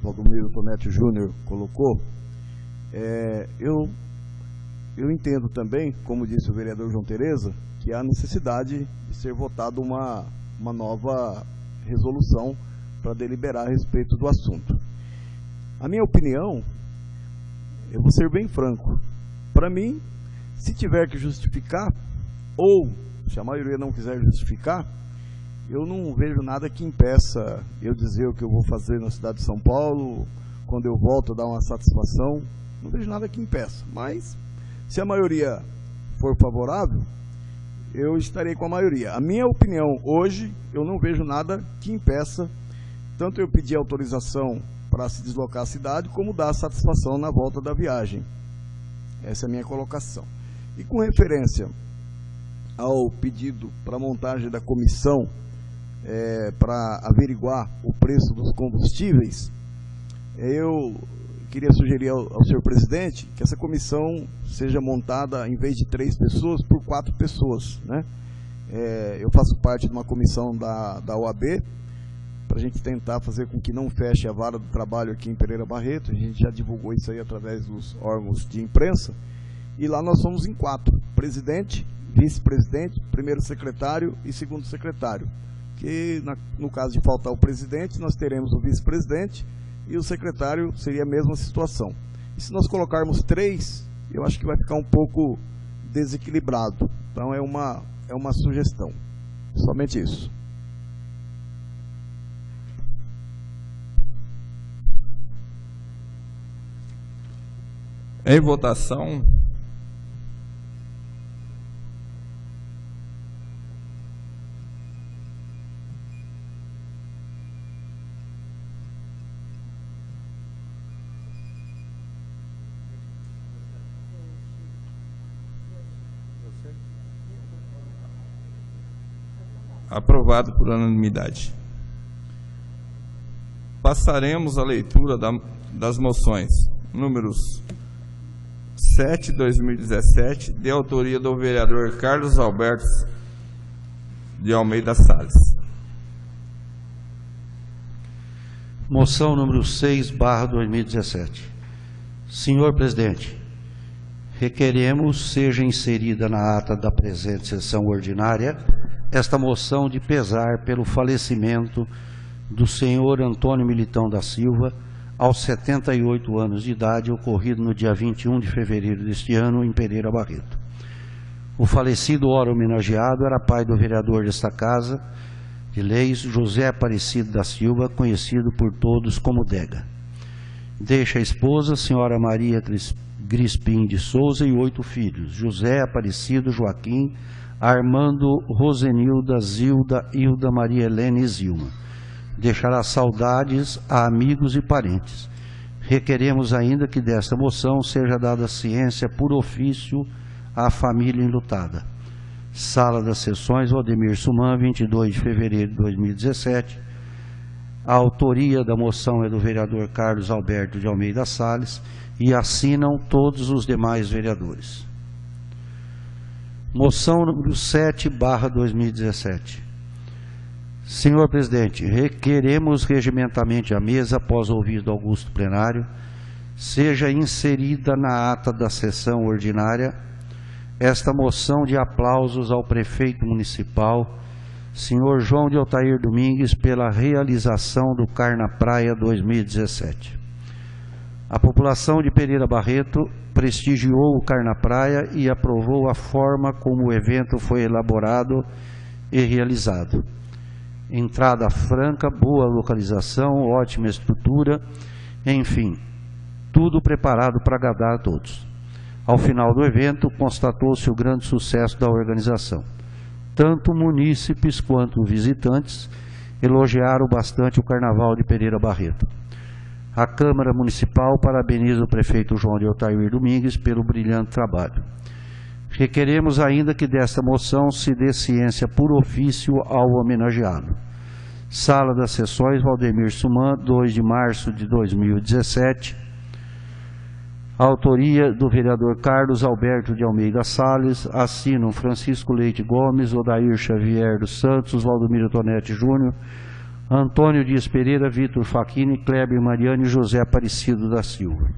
Valdomiro Tonetti Júnior colocou, eu entendo também, como disse o vereador João Tereza, que há necessidade de ser votada uma nova resolução para deliberar a respeito do assunto. A minha opinião, eu vou ser bem franco, para mim, se tiver que justificar, ou se a maioria não quiser justificar, eu não vejo nada que impeça eu dizer o que eu vou fazer na cidade de São Paulo, quando eu volto dar uma satisfação, não vejo nada que impeça. Mas, se a maioria for favorável, eu estarei com a maioria. A minha opinião hoje, eu não vejo nada que impeça tanto eu pedir autorização para se deslocar à cidade, como dar satisfação na volta da viagem. Essa é a minha colocação. E com referência ao pedido para a montagem da comissão para averiguar o preço dos combustíveis, eu queria sugerir ao senhor presidente que essa comissão seja montada, em vez de 3 pessoas, por 4 pessoas, né? Eu faço parte de uma comissão da OAB, para a gente tentar fazer com que não feche a vara do trabalho aqui em Pereira Barreto. A gente já divulgou isso aí através dos órgãos de imprensa, e lá nós somos em 4, presidente, vice-presidente, primeiro secretário e segundo secretário, que no caso de faltar o presidente, nós teremos o vice-presidente, e o secretário seria a mesma situação. E se nós colocarmos 3, eu acho que vai ficar um pouco desequilibrado. Então é uma sugestão, somente isso. Em votação. Aprovado por unanimidade. Passaremos à leitura das moções. Números 7/2017, de autoria do vereador Carlos Alberto de Almeida Salles. Moção número 6/2017. Senhor presidente, requeremos seja inserida na ata da presente sessão ordinária esta moção de pesar pelo falecimento do senhor Antônio Militão da Silva, aos 78 anos de idade, ocorrido no dia 21 de fevereiro deste ano, em Pereira Barreto. O falecido ora homenageado era pai do vereador desta Casa de Leis, José Aparecido da Silva, conhecido por todos como Dega. Deixa a esposa, senhora Maria Crispim de Souza, e 8 filhos: José Aparecido, Joaquim, Armando, Rosenilda, Zilda, Hilda, Maria Helena e Zilma. Deixará saudades a amigos e parentes. Requeremos ainda que desta moção seja dada ciência por ofício à família enlutada. Sala das Sessões, Valdemir Suman, 22 de fevereiro de 2017. A autoria da moção é do vereador Carlos Alberto de Almeida Salles e assinam todos os demais vereadores. Moção número 7/2017. Senhor presidente, requeremos regimentamente à mesa, após ouvido Augusto plenário, seja inserida na ata da sessão ordinária esta moção de aplausos ao prefeito municipal, senhor João de Altair Domingues, pela realização do Carna Praia 2017. A população de Pereira Barreto prestigiou o Carna Praia e aprovou a forma como o evento foi elaborado e realizado. Entrada franca, boa localização, ótima estrutura, enfim, tudo preparado para agradar a todos. Ao final do evento, constatou-se o grande sucesso da organização. Tanto munícipes quanto visitantes elogiaram bastante o Carnaval de Pereira Barreto. A Câmara Municipal parabeniza o prefeito João de Altair Domingues pelo brilhante trabalho. Requeremos ainda que desta moção se dê ciência por ofício ao homenageado. Sala das Sessões, Valdemir Suman, 2 de março de 2017. Autoria do vereador Carlos Alberto de Almeida Salles. Assinam Francisco Leite Gomes, Odair Xavier dos Santos, Valdomiro Tonetti Júnior, Antônio Dias Pereira, Vitor Facchini, Kleber Mariani e José Aparecido da Silva.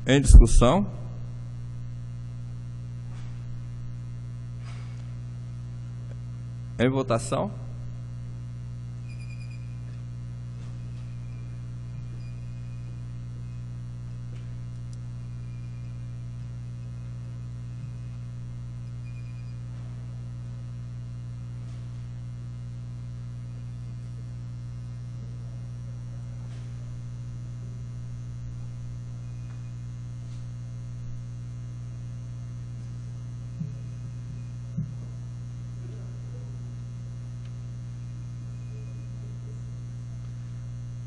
Em discussão? Em votação?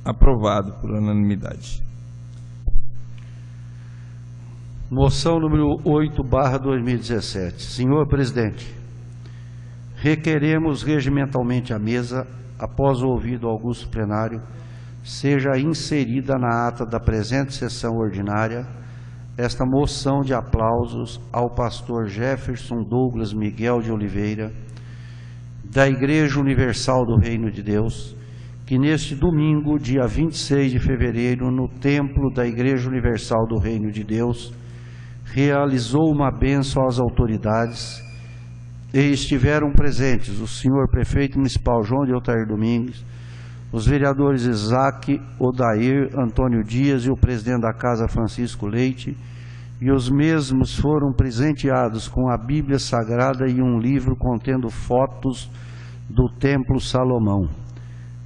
Aprovado por unanimidade. Moção número 8/2017. Senhor Presidente, requeremos regimentalmente a mesa, após o ouvido augusto plenário, seja inserida na ata da presente sessão ordinária esta moção de aplausos ao pastor Jefferson Douglas Miguel de Oliveira, da Igreja Universal do Reino de Deus, que neste domingo, dia 26 de fevereiro, no templo da Igreja Universal do Reino de Deus, realizou uma bênção às autoridades e estiveram presentes o senhor prefeito municipal João de Altair Domingues, os vereadores Isaac, Odair, Antônio Dias e o presidente da Casa Francisco Leite, e os mesmos foram presenteados com a Bíblia Sagrada e um livro contendo fotos do Templo Salomão.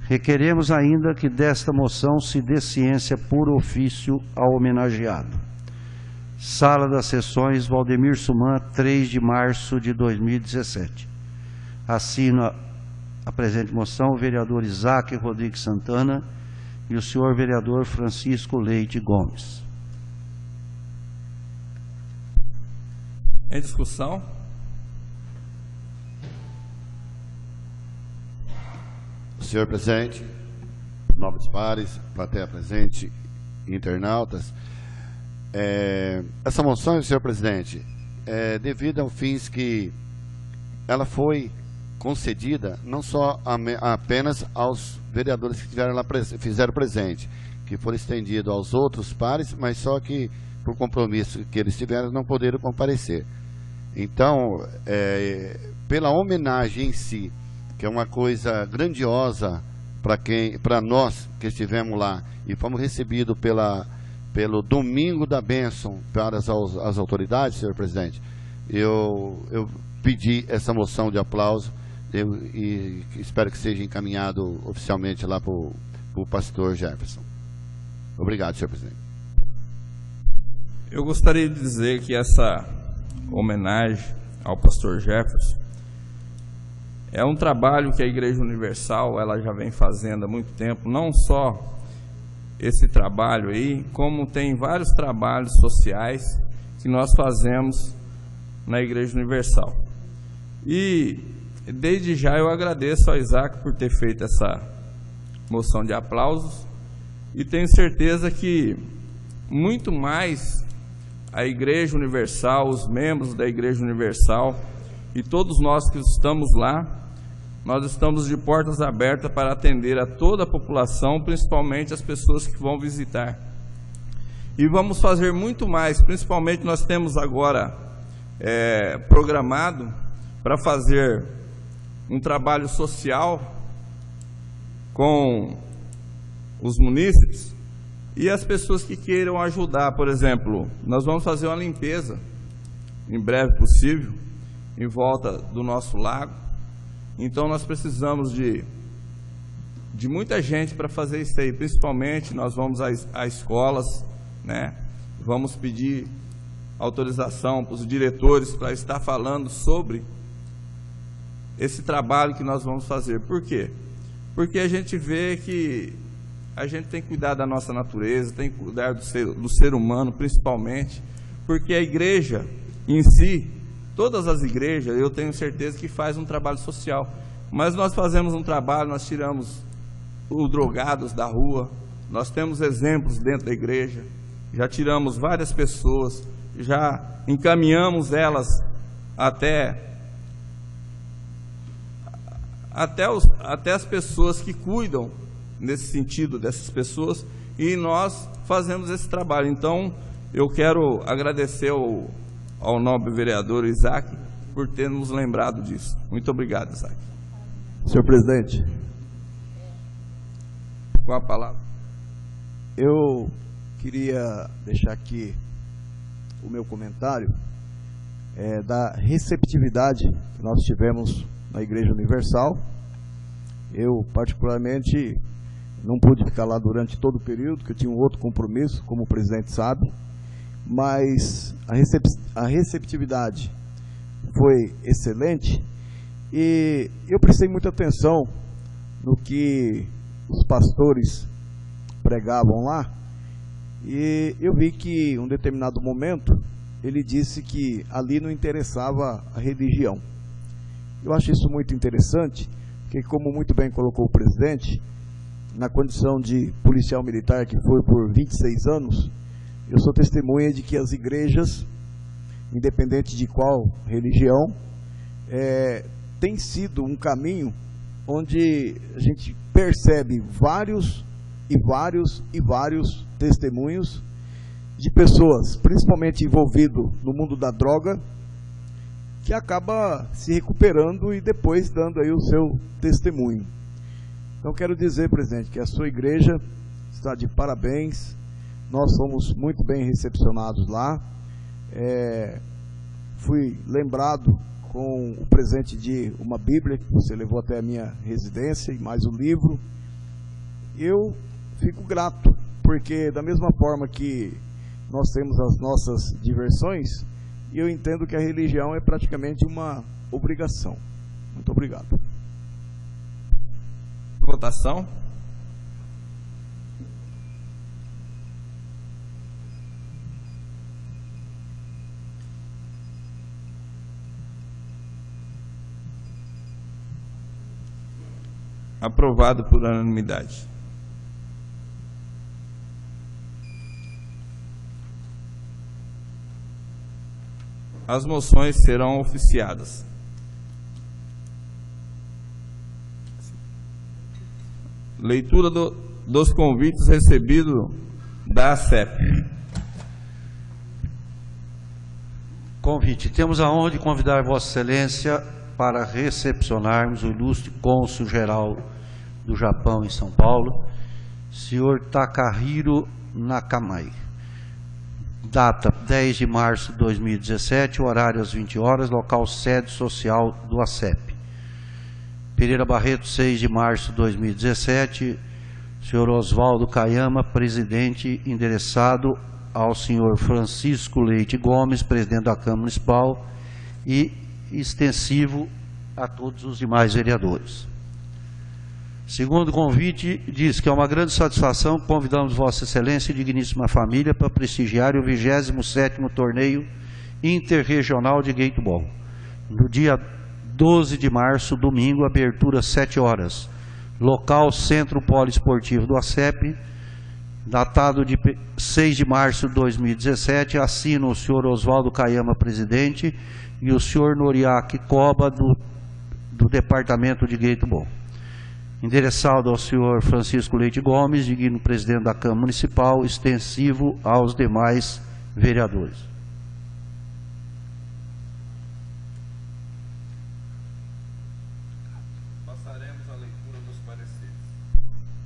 Requeremos ainda que desta moção se dê ciência por ofício ao homenageado. Sala das Sessões, Valdemir Suman, 3 de março de 2017. Assina a presente moção o vereador Isaac Rodrigues Santana e o senhor vereador Francisco Leite Gomes. Em discussão? Senhor presidente, nobres pares, plateia presente, internautas, essa moção, senhor presidente, é devida ao fins que ela foi concedida não só apenas aos vereadores que tiveram lá, fizeram presente, que foi estendido aos outros pares, mas só que por compromisso que eles tiveram não poderam comparecer. Então, pela homenagem em si, que é uma coisa grandiosa para nós que estivemos lá e fomos recebidos pelo Domingo da Bênção para as autoridades, senhor presidente, eu pedi essa moção de aplauso e espero que seja encaminhado oficialmente lá para o pastor Jefferson. Obrigado, senhor presidente. Eu gostaria de dizer que essa homenagem ao pastor Jefferson é um trabalho que a Igreja Universal ela já vem fazendo há muito tempo, não só esse trabalho aí, como tem vários trabalhos sociais que nós fazemos na Igreja Universal. E desde já eu agradeço ao Isaac por ter feito essa moção de aplausos e tenho certeza que muito mais a Igreja Universal, os membros da Igreja Universal e todos nós que estamos lá, nós estamos de portas abertas para atender a toda a população, principalmente as pessoas que vão visitar. E vamos fazer muito mais, principalmente nós temos agora programado para fazer um trabalho social com os munícipes e as pessoas que queiram ajudar. Por exemplo, nós vamos fazer uma limpeza, em breve possível, em volta do nosso lago. Então nós precisamos de muita gente para fazer isso aí, principalmente nós vamos a escolas, né? Vamos pedir autorização para os diretores para estar falando sobre esse trabalho que nós vamos fazer. Por quê? Porque a gente vê que a gente tem que cuidar da nossa natureza, tem que cuidar do ser humano principalmente, porque a igreja em si, todas as igrejas, eu tenho certeza que faz um trabalho social, mas nós fazemos um trabalho, nós tiramos os drogados da rua, nós temos exemplos dentro da igreja, já tiramos várias pessoas, já encaminhamos elas até as pessoas que cuidam nesse sentido dessas pessoas, e nós fazemos esse trabalho. Então eu quero agradecer ao nobre vereador Isaac por ter nos lembrado disso. Muito obrigado, Isaac. Senhor presidente, Com a palavra. eu queria deixar aqui o meu comentário da receptividade que nós tivemos na Igreja Universal. Eu, particularmente, não pude ficar lá durante todo o período, porque eu tinha um outro compromisso, como o presidente sabe, mas a receptividade foi excelente e eu prestei muita atenção no que os pastores pregavam lá, e eu vi que em um determinado momento ele disse que ali não interessava a religião. Eu acho isso muito interessante, porque, como muito bem colocou o presidente, na condição de policial militar que foi por 26 anos, eu sou testemunha de que as igrejas, independente de qual religião, tem sido um caminho onde a gente percebe vários testemunhos de pessoas, principalmente envolvidas no mundo da droga, que acaba se recuperando e depois dando aí o seu testemunho. Então quero dizer, presidente, que a sua igreja está de parabéns, nós fomos muito bem recepcionados lá, fui lembrado com o presente de uma Bíblia que você levou até a minha residência e mais um livro. Eu fico grato, porque da mesma forma que nós temos as nossas diversões, eu entendo que a religião é praticamente uma obrigação. Muito obrigado. Votação. Aprovado por unanimidade. As moções serão oficiadas. Leitura dos convites recebidos da ACEP. Convite. Temos a honra de convidar Vossa Excelência para recepcionarmos o ilustre cônsul-geral do Japão em São Paulo, senhor Takahiro Nakamai. Data 10 de março de 2017, horário às 20 horas, local sede social do ACEP. Pereira Barreto, 6 de março de 2017, senhor Oswaldo Kayama, presidente, endereçado ao senhor Francisco Leite Gomes, presidente da Câmara Municipal, e extensivo a todos os demais vereadores. Segundo convite, diz que é uma grande satisfação que convidamos Vossa Excelência e digníssima família para prestigiar o 27º Torneio Interregional de Gateball. No dia 12 de março, domingo, abertura às 7 horas. Local Centro Poliesportivo do ACEP, datado de 6 de março de 2017, assina o senhor Oswaldo Kayama, presidente, e o senhor Noriaki Koba, do Departamento de Gateball. Endereçado ao senhor Francisco Leite Gomes, digno presidente da Câmara Municipal, extensivo aos demais vereadores.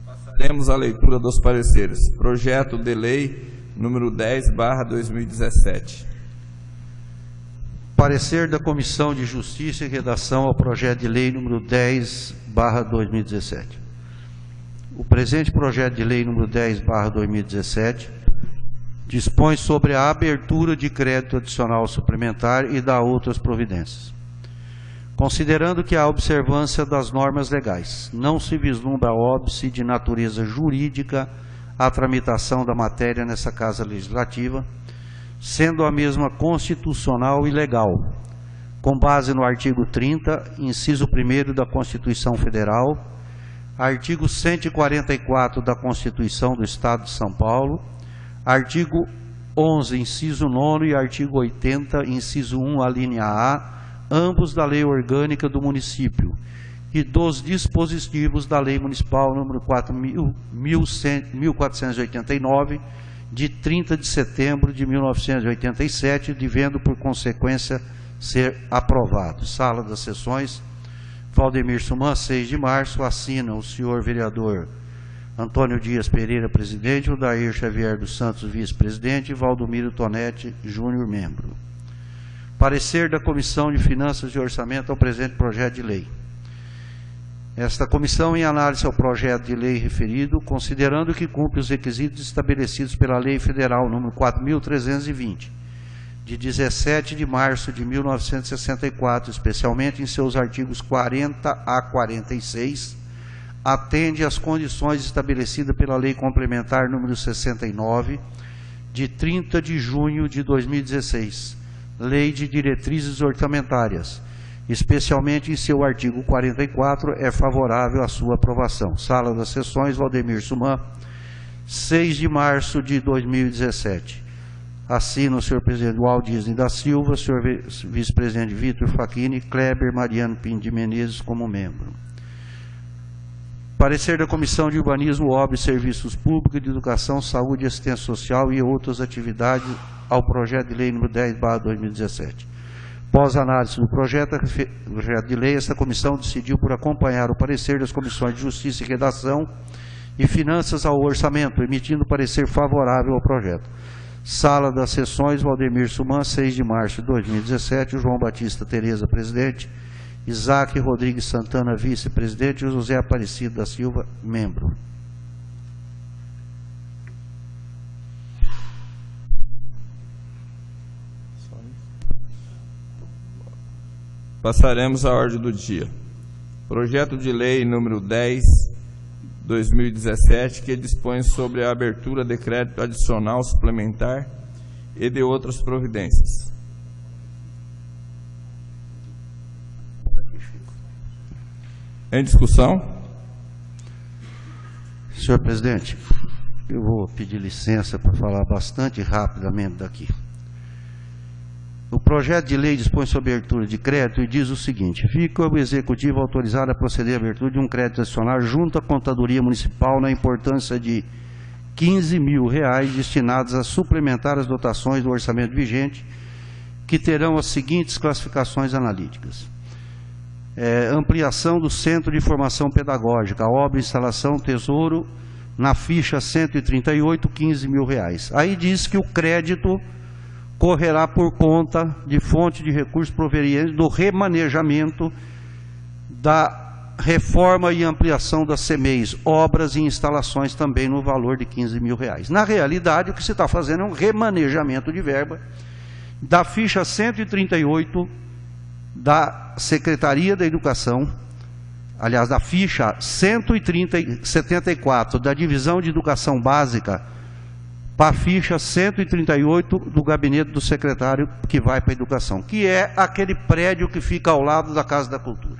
Passaremos à leitura dos pareceres. Projeto de lei número 10/2017. Parecer da Comissão de Justiça e Redação ao projeto de lei número 10/2017. O presente projeto de lei número 10/2017 dispõe sobre a abertura de crédito adicional suplementar e dá outras providências. Considerando que a observância das normas legais não se vislumbra óbice de natureza jurídica a tramitação da matéria nessa Casa Legislativa, sendo a mesma constitucional e legal, com base no artigo 30, inciso 1º da Constituição Federal, artigo 144 da Constituição do Estado de São Paulo, artigo 11, inciso 9 e artigo 80, inciso 1, alínea A, ambos da Lei Orgânica do Município, e dos dispositivos da Lei Municipal número 1489, de 30 de setembro de 1987, devendo, por consequência, ser aprovado. Sala das Sessões, Valdemir Suman, 6 de março, assina o senhor vereador Antônio Dias Pereira, presidente, Odair Xavier dos Santos, vice-presidente, e Valdomiro Tonetti Júnior, membro. Parecer da Comissão de Finanças e Orçamento ao presente projeto de lei. Esta comissão, em análise ao projeto de lei referido, considerando que cumpre os requisitos estabelecidos pela Lei Federal número 4.320, de 17 de março de 1964, especialmente em seus artigos 40 a 46, atende às condições estabelecidas pela Lei Complementar número 69, de 30 de junho de 2016, Lei de Diretrizes Orçamentárias, especialmente em seu artigo 44, é favorável à sua aprovação. Sala das Sessões, Valdemir Suman, 6 de março de 2017. Assina o senhor presidente Walt Disney da Silva, senhor vice-presidente Vitor Facchini, Kleber Mariano Pinto de Menezes como membro. Parecer da Comissão de Urbanismo, Obras e Serviços Públicos, de Educação, Saúde, Assistência Social e outras atividades ao projeto de lei número 10/2017. Após análise do projeto de lei, esta comissão decidiu por acompanhar o parecer das comissões de Justiça e Redação e Finanças ao orçamento, emitindo parecer favorável ao projeto. Sala das Sessões, Valdemir Suman, 6 de março de 2017, João Batista Tereza, presidente, Isaac Rodrigues Santana, vice-presidente, e José Aparecido da Silva, membro. Passaremos à ordem do dia. Projeto de lei número 10/2017, que dispõe sobre a abertura de crédito adicional suplementar e de outras providências. Em discussão? Senhor presidente, eu vou pedir licença para falar bastante rapidamente daqui. O projeto de lei dispõe sobre a abertura de crédito e diz o seguinte: fica o Executivo autorizado a proceder à abertura de um crédito adicional junto à Contadoria Municipal na importância de R$15 mil destinados a suplementar as dotações do orçamento vigente, que terão as seguintes classificações analíticas. Ampliação do Centro de Formação Pedagógica, obra, instalação, tesouro, na ficha 138, R$15 mil. Aí diz que o crédito correrá por conta de fonte de recursos provenientes do remanejamento da reforma e ampliação das CMEIs, obras e instalações também no valor de R$15 mil. Na realidade, o que se está fazendo é um remanejamento de verba da ficha 138 da Secretaria da Educação, aliás, da ficha 174 da Divisão de Educação Básica, para a ficha 138 do gabinete do secretário que vai para a educação, que é aquele prédio que fica ao lado da Casa da Cultura.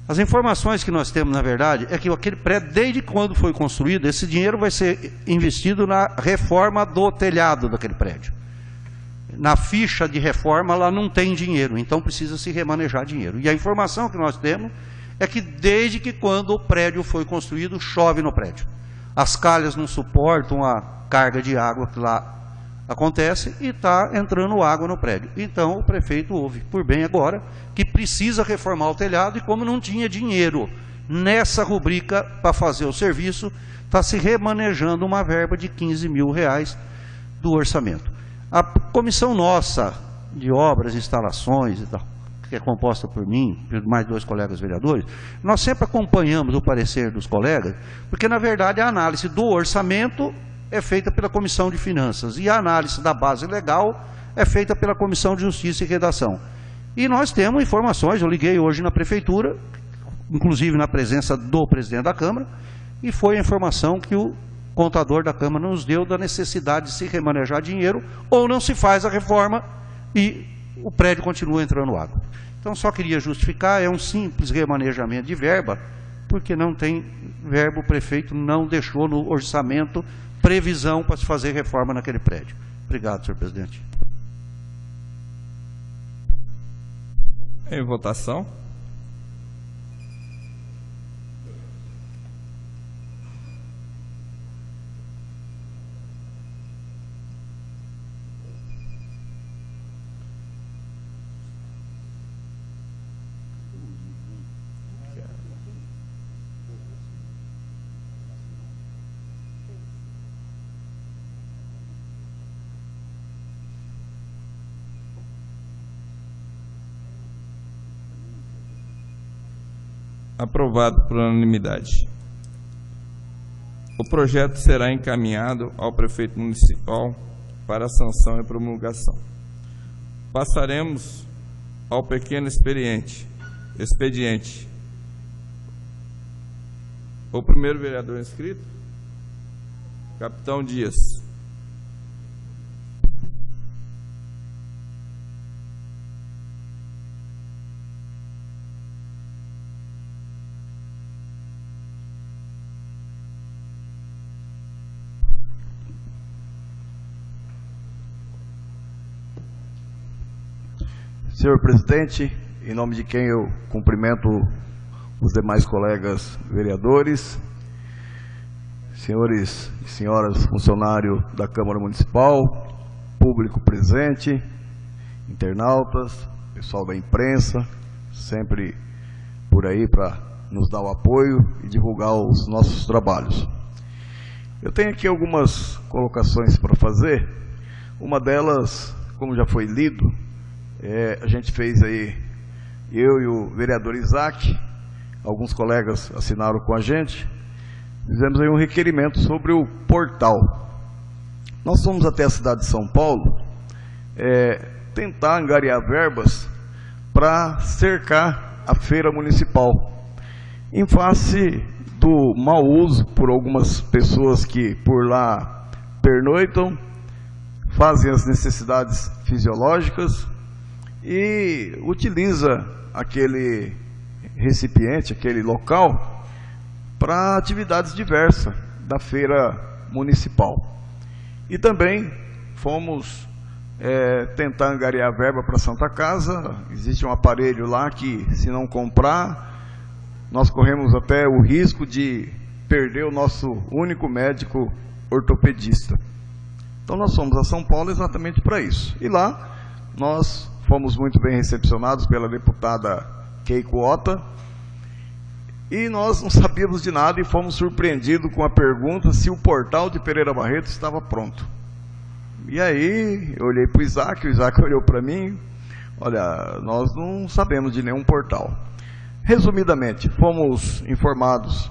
As informações que nós temos, na verdade, é que aquele prédio, desde quando foi construído, esse dinheiro vai ser investido na reforma do telhado daquele prédio. Na ficha de reforma, ela não tem dinheiro, então precisa se remanejar dinheiro. E a informação que nós temos é que desde que quando o prédio foi construído, chove no prédio. As calhas não suportam a carga de água que lá acontece e está entrando água no prédio. Então o prefeito ouve por bem agora que precisa reformar o telhado e como não tinha dinheiro nessa rubrica para fazer o serviço, está se remanejando uma verba de R$15 mil do orçamento. A comissão nossa de obras, instalações e tal, que é composta por mim e mais 2 colegas vereadores, nós sempre acompanhamos o parecer dos colegas, porque na verdade a análise do orçamento é feita pela Comissão de Finanças e a análise da base legal é feita pela Comissão de Justiça e Redação. E nós temos informações, eu liguei hoje na Prefeitura, inclusive na presença do presidente da Câmara, e foi a informação que o contador da Câmara nos deu da necessidade de se remanejar dinheiro, ou não se faz a reforma e o prédio continua entrando água. Então só queria justificar, é um simples remanejamento de verba, porque não tem verba, o prefeito não deixou no orçamento previsão para se fazer reforma naquele prédio. Obrigado, senhor presidente. Em votação. Aprovado por unanimidade. O projeto será encaminhado ao prefeito municipal para sanção e promulgação. Passaremos ao pequeno expediente. O primeiro vereador inscrito, Capitão Dias. Senhor presidente, em nome de quem eu cumprimento os demais colegas vereadores, senhores e senhoras funcionários da Câmara Municipal, público presente, internautas, pessoal da imprensa, sempre por aí para nos dar o apoio e divulgar os nossos trabalhos. Eu tenho aqui algumas colocações para fazer. Uma delas, como já foi lido, a gente fez aí, eu e o vereador Isaac, alguns colegas assinaram com a gente, fizemos aí um requerimento sobre o portal. Nós fomos até a cidade de São Paulo tentar angariar verbas para cercar a feira municipal, em face do mau uso por algumas pessoas que por lá pernoitam, fazem as necessidades fisiológicas e utiliza aquele recipiente, aquele local, para atividades diversas da feira municipal. E também fomos tentar angariar verba para a Santa Casa. Existe um aparelho lá que, se não comprar, nós corremos até o risco de perder o nosso único médico ortopedista. Então nós fomos a São Paulo exatamente para isso. E lá nós fomos muito bem recepcionados pela deputada Keiko Ota, e nós não sabíamos de nada e fomos surpreendidos com a pergunta se o portal de Pereira Barreto estava pronto. E aí eu olhei para o Isaac olhou para mim, olha, nós não sabemos de nenhum portal. Resumidamente, fomos informados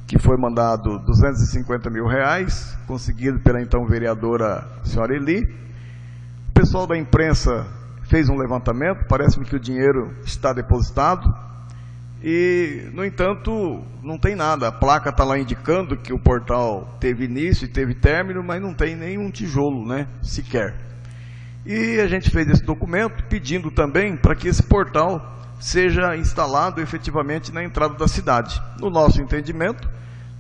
que foi mandado R$250 mil, conseguido pela então vereadora senhora Eli. O pessoal da imprensa fez um levantamento, parece-me que o dinheiro está depositado e, no entanto, não tem nada. A placa está lá indicando que o portal teve início e teve término, mas não tem nenhum tijolo, né, sequer. E a gente fez esse documento pedindo também para que esse portal seja instalado efetivamente na entrada da cidade. No nosso entendimento,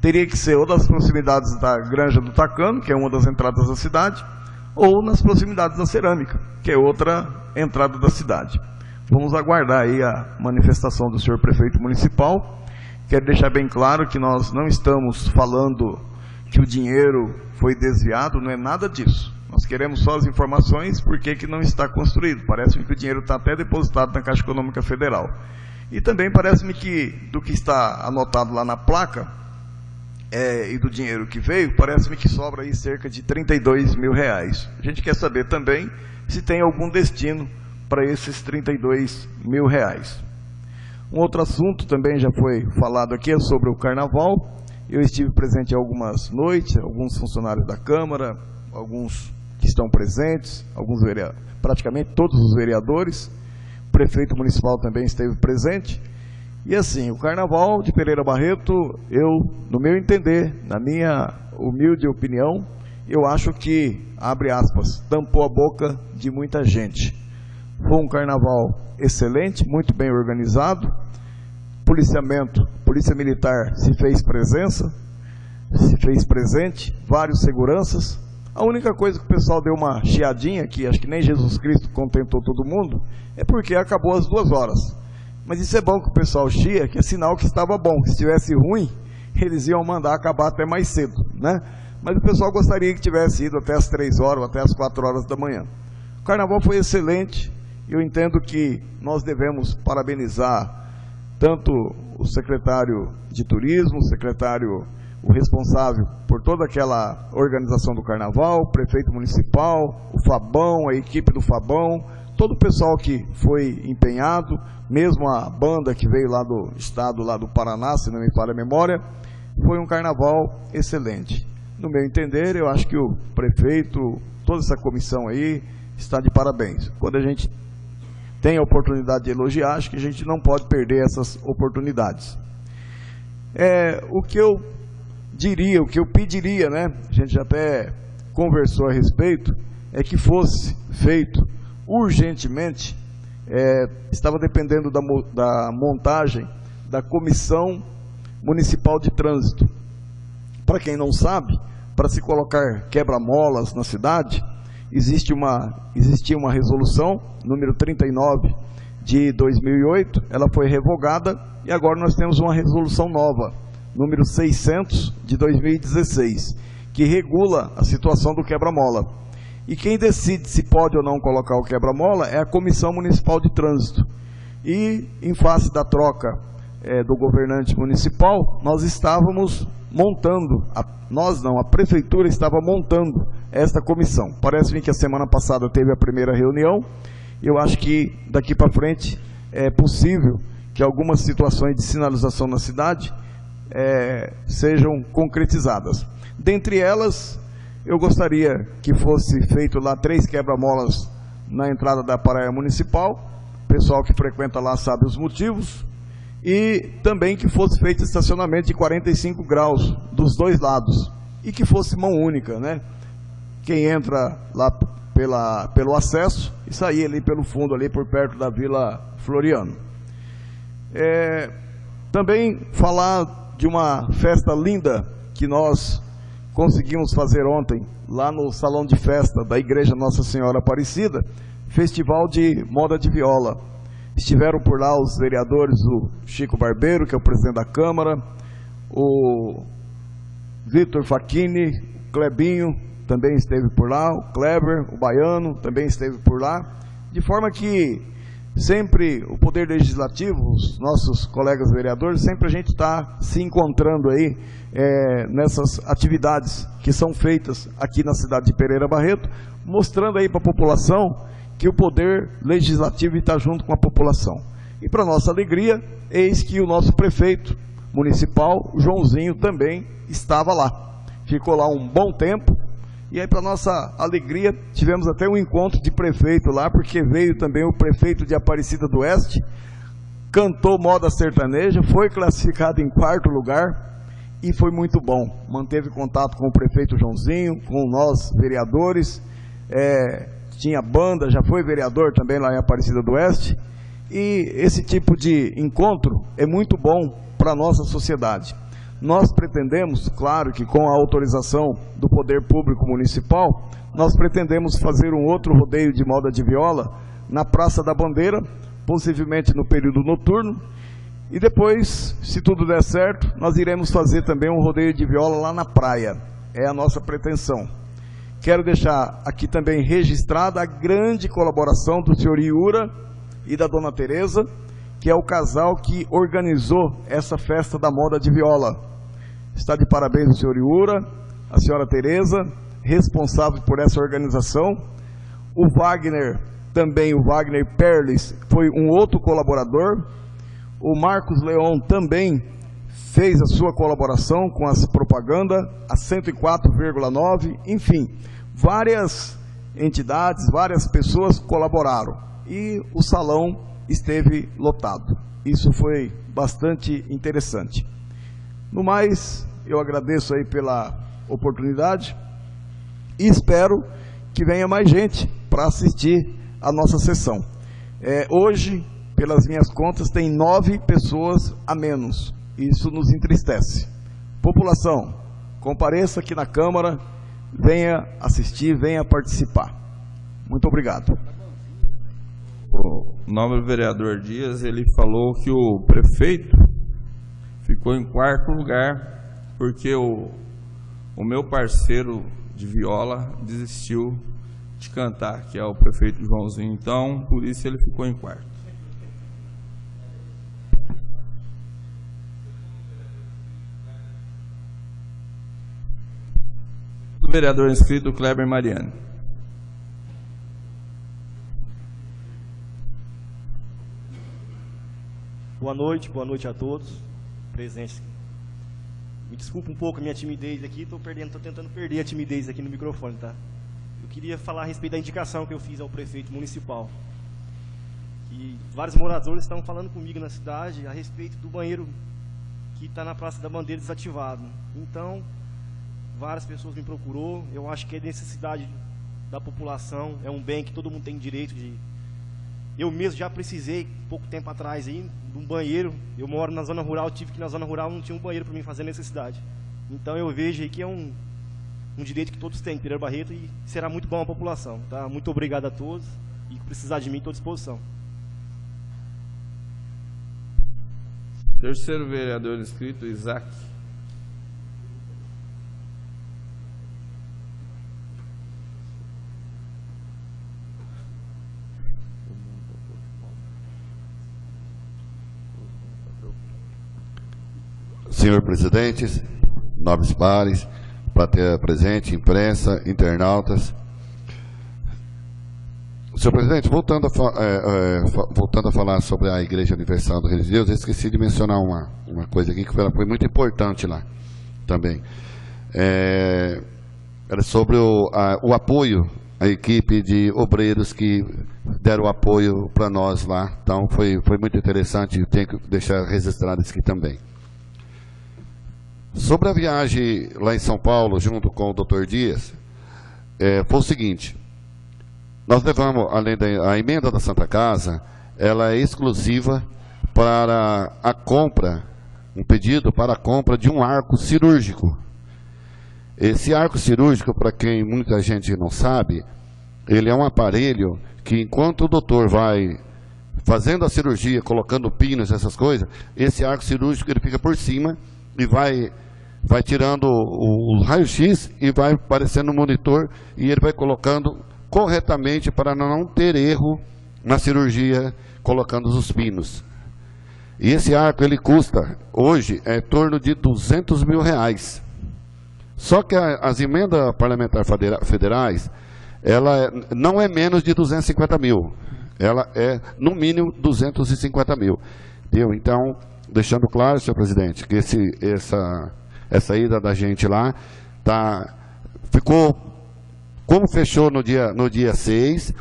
teria que ser ou das proximidades da Granja do Tacano, que é uma das entradas da cidade, ou nas proximidades da Cerâmica, que é outra entrada da cidade. Vamos aguardar aí a manifestação do senhor prefeito municipal. Quero deixar bem claro que nós não estamos falando que o dinheiro foi desviado, não é nada disso. Nós queremos só as informações por que não está construído. Parece-me que o dinheiro está até depositado na Caixa Econômica Federal. E também parece-me que do que está anotado lá na placa e do dinheiro que veio, parece-me que sobra aí cerca de R$32 mil. A gente quer saber também se tem algum destino para esses R$32 mil. Um outro assunto também já foi falado aqui é sobre o Carnaval. Eu estive presente em algumas noites, alguns funcionários da Câmara, alguns que estão presentes, praticamente todos os vereadores, o prefeito municipal também esteve presente. E assim, o Carnaval de Pereira Barreto, no meu entender, na minha humilde opinião, eu acho que, abre aspas, tampou a boca de muita gente. Foi um Carnaval excelente, muito bem organizado, Polícia Militar se fez presente, vários seguranças. A única coisa que o pessoal deu uma chiadinha, que acho que nem Jesus Cristo contentou todo mundo, é porque acabou às 2 horas. Mas isso é bom que o pessoal chia, que é sinal que estava bom. Se estivesse ruim, eles iam mandar acabar até mais cedo, né? Mas o pessoal gostaria que tivesse ido até as 3 horas ou até as 4 horas da manhã. O Carnaval foi excelente. Eu entendo que nós devemos parabenizar tanto o secretário de Turismo, o responsável por toda aquela organização do Carnaval, o prefeito municipal, o Fabão, a equipe do Fabão, todo o pessoal que foi empenhado, mesmo a banda que veio lá do estado, lá do Paraná, se não me falha a memória. Foi um Carnaval excelente. No meu entender, eu acho que o prefeito, toda essa comissão aí, está de parabéns. Quando a gente tem a oportunidade de elogiar, acho que a gente não pode perder essas oportunidades. O que eu diria, o que eu pediria, né? A gente já até conversou a respeito, é que fosse feito urgentemente, estava dependendo da montagem da Comissão Municipal de Trânsito. Para quem não sabe, para se colocar quebra-molas na cidade, existia uma resolução, número 39 de 2008, ela foi revogada e agora nós temos uma resolução nova, número 600 de 2016, que regula a situação do quebra-mola. E quem decide se pode ou não colocar o quebra-mola é a Comissão Municipal de Trânsito. E, em face da troca do governante municipal, nós estávamos montando, a Prefeitura estava montando esta comissão. Parece-me que a semana passada teve a primeira reunião, e eu acho que daqui para frente é possível que algumas situações de sinalização na cidade sejam concretizadas. Dentre elas, eu gostaria que fosse feito lá 3 quebra-molas na entrada da praia municipal, o pessoal que frequenta lá sabe os motivos, e também que fosse feito estacionamento de 45 graus dos 2 lados, e que fosse mão única, né? Quem entra lá pelo acesso e sair ali pelo fundo, ali por perto da Vila Floriano. Também falar de uma festa linda que nós conseguimos fazer ontem, lá no salão de festa da Igreja Nossa Senhora Aparecida, Festival de Moda de Viola. Estiveram por lá os vereadores, o Chico Barbeiro, que é o presidente da Câmara, o Vitor Facchini, o Clebinho também esteve por lá, o Kleber, o Baiano também esteve por lá, de forma que sempre o Poder Legislativo, os nossos colegas vereadores, sempre a gente está se encontrando aí nessas atividades que são feitas aqui na cidade de Pereira Barreto, mostrando aí para a população que o Poder Legislativo está junto com a população. E para nossa alegria, eis que o nosso prefeito municipal, Joãozinho, também estava lá. Ficou lá um bom tempo, e aí para nossa alegria, tivemos até um encontro de prefeito lá, porque veio também o prefeito de Aparecida do Oeste, cantou moda sertaneja, foi classificado em 4º lugar, e foi muito bom. Manteve contato com o prefeito Joãozinho, com nós vereadores, tinha banda, já foi vereador também lá em Aparecida do Oeste, e esse tipo de encontro é muito bom para a nossa sociedade. Nós pretendemos, claro que com a autorização do Poder Público Municipal, nós pretendemos fazer um outro rodeio de moda de viola na Praça da Bandeira, possivelmente no período noturno, e depois, se tudo der certo, nós iremos fazer também um rodeio de viola lá na praia. É a nossa pretensão. Quero deixar aqui também registrada a grande colaboração do senhor Iura e da dona Tereza, que é o casal que organizou essa festa da moda de viola. Está de parabéns o senhor Iura, a senhora Tereza, responsável por essa organização. O Wagner, também o Wagner Perles, foi um outro colaborador. O Marcos Leon também fez a sua colaboração com as propagandas, a 104,9, enfim, várias entidades, várias pessoas colaboraram. E o salão esteve lotado. Isso foi bastante interessante. No mais, eu agradeço aí pela oportunidade e espero que venha mais gente para assistir a nossa sessão. Hoje, pelas minhas contas, tem 9 pessoas a menos. Isso nos entristece. População, compareça aqui na Câmara, venha assistir, venha participar. Muito obrigado. O nobre vereador Dias, ele falou que o prefeito ficou em 4º lugar porque o meu parceiro de viola desistiu de cantar, que é o prefeito Joãozinho. Então, por isso ele ficou em 4º. O vereador inscrito, Kleber Mariani. Boa noite a todos presentes. Me desculpa um pouco a minha timidez aqui, estou tentando perder a timidez aqui no microfone, tá? Eu queria falar a respeito da indicação que eu fiz ao prefeito municipal. E vários moradores estão falando comigo na cidade a respeito do banheiro que está na Praça da Bandeira desativado. Então, várias pessoas me procurou. Eu acho que é necessidade da população, é um bem que todo mundo tem direito de... Eu mesmo já precisei, pouco tempo atrás, aí, de um banheiro. Eu moro na zona rural, tive que ir na zona rural, não tinha um banheiro para mim fazer necessidade. Então eu vejo aí que é um direito que todos têm, Pereira Barreto, e será muito bom à população. Tá? Muito obrigado a todos, e precisar de mim, estou à disposição. Terceiro vereador inscrito, Isaac. Senhor presidente, nobres pares, plateia presente, imprensa, internautas. Senhor presidente, voltando a falar sobre a Igreja Universal do Reino de Deus, eu esqueci de mencionar uma coisa aqui que foi muito importante lá também. Era sobre o apoio à equipe de obreiros que deram apoio para nós lá. Então foi muito interessante, tenho que deixar registrado isso aqui também. Sobre a viagem lá em São Paulo, junto com o Dr. Dias, foi o seguinte: nós levamos, além da emenda da Santa Casa, ela é exclusiva para a compra, um pedido para a compra de um arco cirúrgico. Esse arco cirúrgico, para quem muita gente não sabe, ele é um aparelho que, enquanto o doutor vai fazendo a cirurgia, colocando pinos, essas coisas, esse arco cirúrgico ele fica por cima e vai tirando o raio-x e vai aparecendo no monitor, e ele vai colocando corretamente para não ter erro na cirurgia, colocando os pinos. E esse arco ele custa hoje em torno de R$200 mil. Só que as emendas parlamentares federais, ela não é menos de 250 mil. Ela é no mínimo 250 mil. Entendeu? Então, deixando claro, senhor presidente, que essa ida da gente lá ficou, como fechou no dia 6,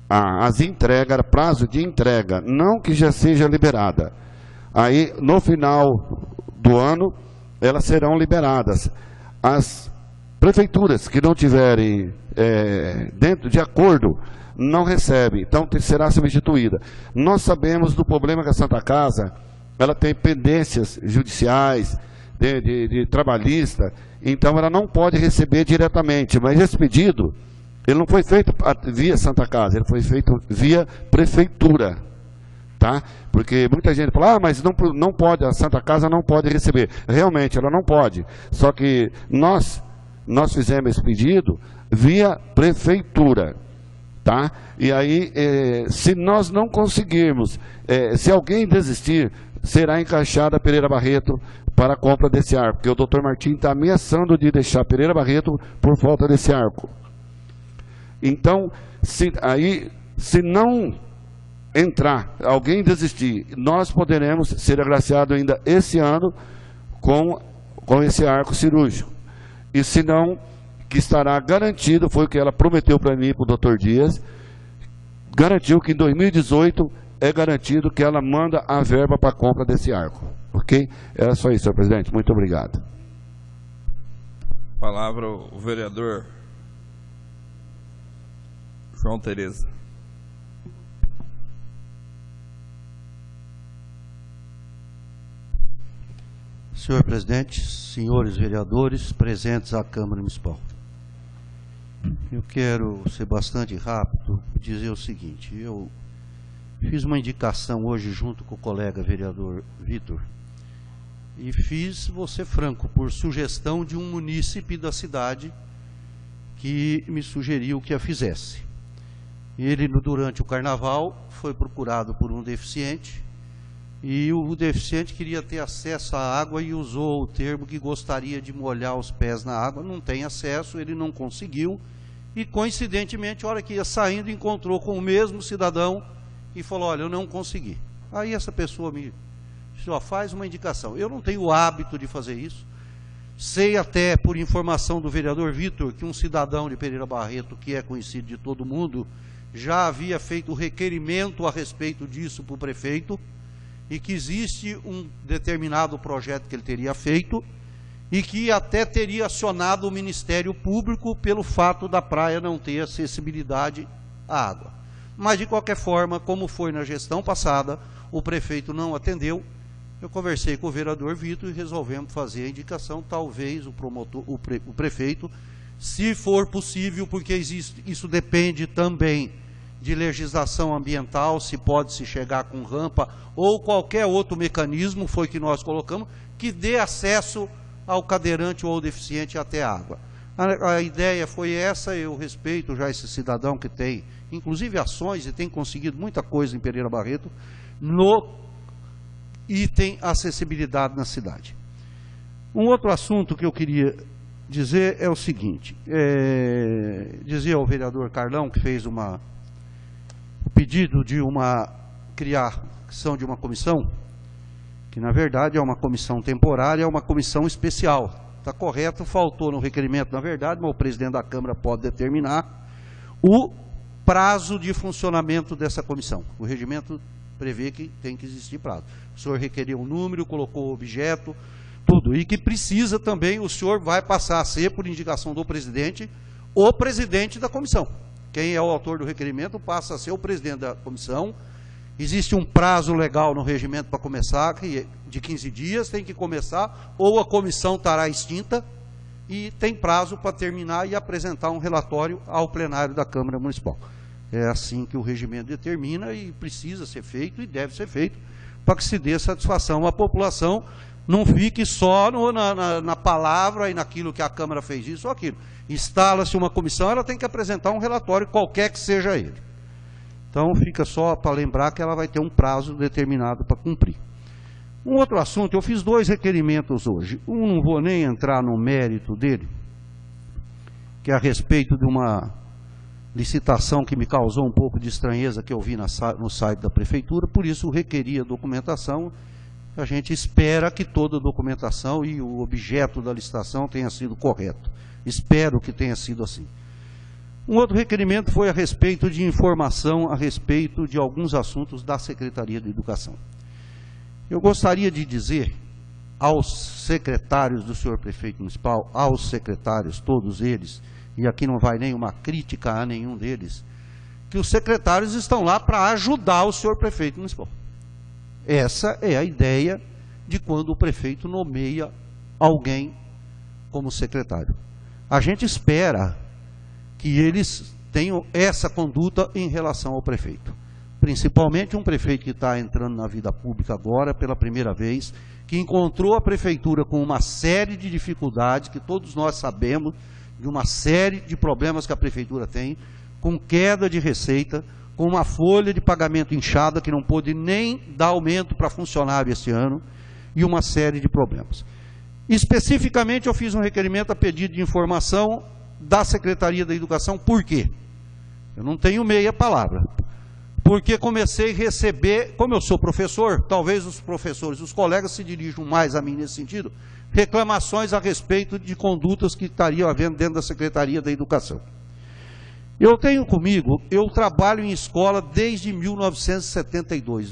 as entregas, prazo de entrega, não que já seja liberada. Aí, no final do ano, elas serão liberadas. As prefeituras que não tiverem dentro de acordo, não recebem, então será substituída. Nós sabemos do problema que a Santa Casa, ela tem pendências judiciais, de trabalhista, então ela não pode receber diretamente, mas esse pedido, ele não foi feito via Santa Casa, ele foi feito via prefeitura, tá? Porque muita gente fala, mas não pode, a Santa Casa não pode receber. Realmente, ela não pode, só que nós fizemos esse pedido via prefeitura, tá? E aí, se nós não conseguirmos, se alguém desistir, será encaixada Pereira Barreto para a compra desse arco, porque o Dr. Martim está ameaçando de deixar Pereira Barreto por falta desse arco. Então, se não entrar, alguém desistir, nós poderemos ser agraciados ainda esse ano com esse arco cirúrgico. E se não, que estará garantido, foi o que ela prometeu para mim e para o Dr. Dias, garantiu que em 2018 é garantido que ela manda a verba para a compra desse arco. Ok? Era só isso, senhor presidente. Muito obrigado. Palavra o vereador João Tereza. Senhor presidente, senhores vereadores, presentes à Câmara Municipal. Eu quero ser bastante rápido e dizer o seguinte: eu fiz uma indicação hoje junto com o colega vereador Vitor, e vou ser franco, por sugestão de um munícipe da cidade que me sugeriu que a fizesse. Ele, durante o carnaval, foi procurado por um deficiente, e o deficiente queria ter acesso à água e usou o termo que gostaria de molhar os pés na água. Não tem acesso, ele não conseguiu, e coincidentemente, a hora que ia saindo, encontrou com o mesmo cidadão e falou: olha, eu não consegui. Aí essa pessoa me disse: ó, faz uma indicação. Eu não tenho o hábito de fazer isso. Sei até, por informação do vereador Vitor, que um cidadão de Pereira Barreto, que é conhecido de todo mundo, já havia feito requerimento a respeito disso para o prefeito. e que existe um determinado projeto que ele teria feito e que até teria acionado o Ministério Público pelo fato da praia não ter acessibilidade à água. Mas, de qualquer forma, como foi na gestão passada, o prefeito não atendeu. Eu conversei com o vereador Vitor e resolvemos fazer a indicação, talvez o prefeito, se for possível, porque isso depende também de legislação ambiental, se pode se chegar com rampa ou qualquer outro mecanismo, foi que nós colocamos, que dê acesso ao cadeirante ou ao deficiente até a água. A ideia foi essa, eu respeito já esse cidadão que tem, inclusive ações, e tem conseguido muita coisa em Pereira Barreto, no item acessibilidade na cidade. Um outro assunto que eu queria dizer é o seguinte, dizia ao vereador Carlão, que fez o pedido de criação de uma comissão, que na verdade é uma comissão temporária, é uma comissão especial. Está correto, faltou no requerimento, na verdade, mas o presidente da Câmara pode determinar o prazo de funcionamento dessa comissão. O regimento prevê que tem que existir prazo. O senhor requeriu um número, colocou o objeto, tudo. E que precisa também, o senhor vai passar a ser, por indicação do presidente, o presidente da comissão. Quem é o autor do requerimento passa a ser o presidente da comissão. Existe um prazo legal no regimento para começar, de 15 dias, tem que começar, ou a comissão estará extinta, e tem prazo para terminar e apresentar um relatório ao plenário da Câmara Municipal. É assim que o regimento determina e precisa ser feito e deve ser feito para que se dê satisfação à população, não fique só na palavra e naquilo que a Câmara fez isso ou aquilo. Instala-se uma comissão, ela tem que apresentar um relatório qualquer que seja ele. Então fica só para lembrar que ela vai ter um prazo determinado para cumprir. Um outro assunto, eu fiz 2 requerimentos hoje. Um não vou nem entrar no mérito dele, que é a respeito de uma licitação que me causou um pouco de estranheza que eu vi no site da Prefeitura, por isso requeria documentação. A gente espera que toda a documentação e o objeto da licitação tenha sido correto. Espero que tenha sido assim. Um outro requerimento foi a respeito de informação a respeito de alguns assuntos da Secretaria de Educação. Eu gostaria de dizer aos secretários do senhor prefeito municipal, aos secretários, todos eles, e aqui não vai nenhuma crítica a nenhum deles, que os secretários estão lá para ajudar o senhor prefeito municipal. Essa é a ideia de quando o prefeito nomeia alguém como secretário. A gente espera que eles tenham essa conduta em relação ao prefeito. Principalmente um prefeito que está entrando na vida pública agora, pela primeira vez, que encontrou a prefeitura com uma série de dificuldades, que todos nós sabemos, de uma série de problemas que a prefeitura tem, com queda de receita, com uma folha de pagamento inchada, que não pôde nem dar aumento para funcionário esse ano, e uma série de problemas. Especificamente, eu fiz um requerimento a pedido de informação da Secretaria da Educação. Por quê? Eu não tenho meia palavra. Porque comecei a receber, como eu sou professor, talvez os professores, os colegas se dirijam mais a mim nesse sentido, reclamações a respeito de condutas que estariam havendo dentro da Secretaria da Educação. Eu tenho comigo, eu trabalho em escola desde 1972,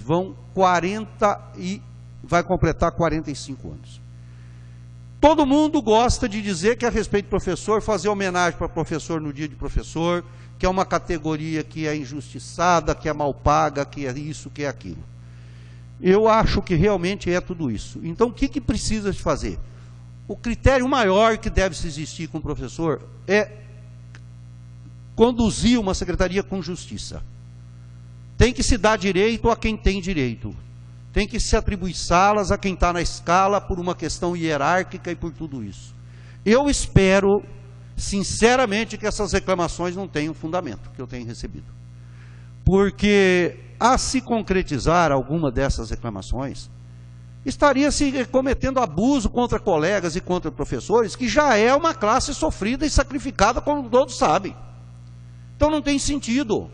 vai completar 45 anos. Todo mundo gosta de dizer que a respeito do professor, fazer homenagem para o professor no dia de professor, que é uma categoria que é injustiçada, que é mal paga, que é isso, que é aquilo. Eu acho que realmente é tudo isso. Então, o que precisa de fazer? O critério maior que deve se existir com o professor é conduzir uma secretaria com justiça. Tem que se dar direito a quem tem direito. Tem que se atribuir salas a quem está na escala por uma questão hierárquica e por tudo isso. Eu espero, sinceramente, que essas reclamações não tenham fundamento, que eu tenho recebido. Porque, a se concretizar alguma dessas reclamações, estaria se cometendo abuso contra colegas e contra professores, que já é uma classe sofrida e sacrificada, como todos sabem. Então não tem sentido.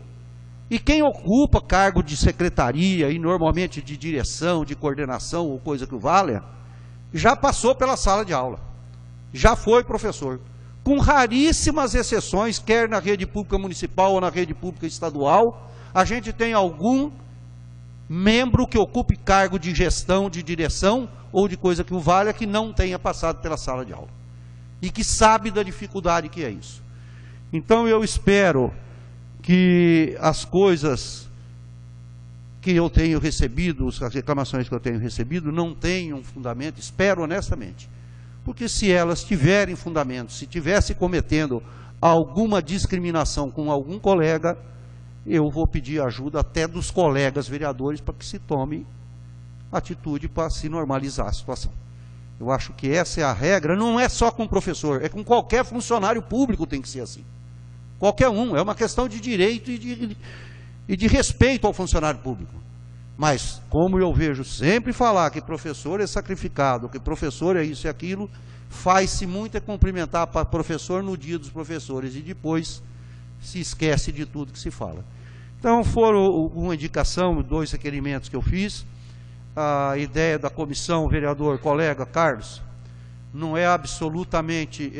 E quem ocupa cargo de secretaria e normalmente de direção, de coordenação ou coisa que o valha, já passou pela sala de aula, já foi professor. Com raríssimas exceções, quer na rede pública municipal ou na rede pública estadual, a gente tem algum membro que ocupe cargo de gestão, de direção ou de coisa que o valha, que não tenha passado pela sala de aula e que sabe da dificuldade que é isso. Então eu espero que as coisas que eu tenho recebido, as reclamações que eu tenho recebido, não tenham fundamento, espero honestamente. Porque se elas tiverem fundamento, se estivesse cometendo alguma discriminação com algum colega, eu vou pedir ajuda até dos colegas vereadores para que se tome atitude para se normalizar a situação. Eu acho que essa é a regra, não é só com o professor, é com qualquer funcionário público tem que ser assim. Qualquer um, é uma questão de direito e de respeito ao funcionário público. Mas, como eu vejo sempre falar que professor é sacrificado, que professor é isso e aquilo, faz-se muito é cumprimentar para professor no dia dos professores e depois se esquece de tudo que se fala. Então, foram uma indicação, 2 requerimentos que eu fiz. A ideia da comissão, vereador, colega Carlos, não é absolutamente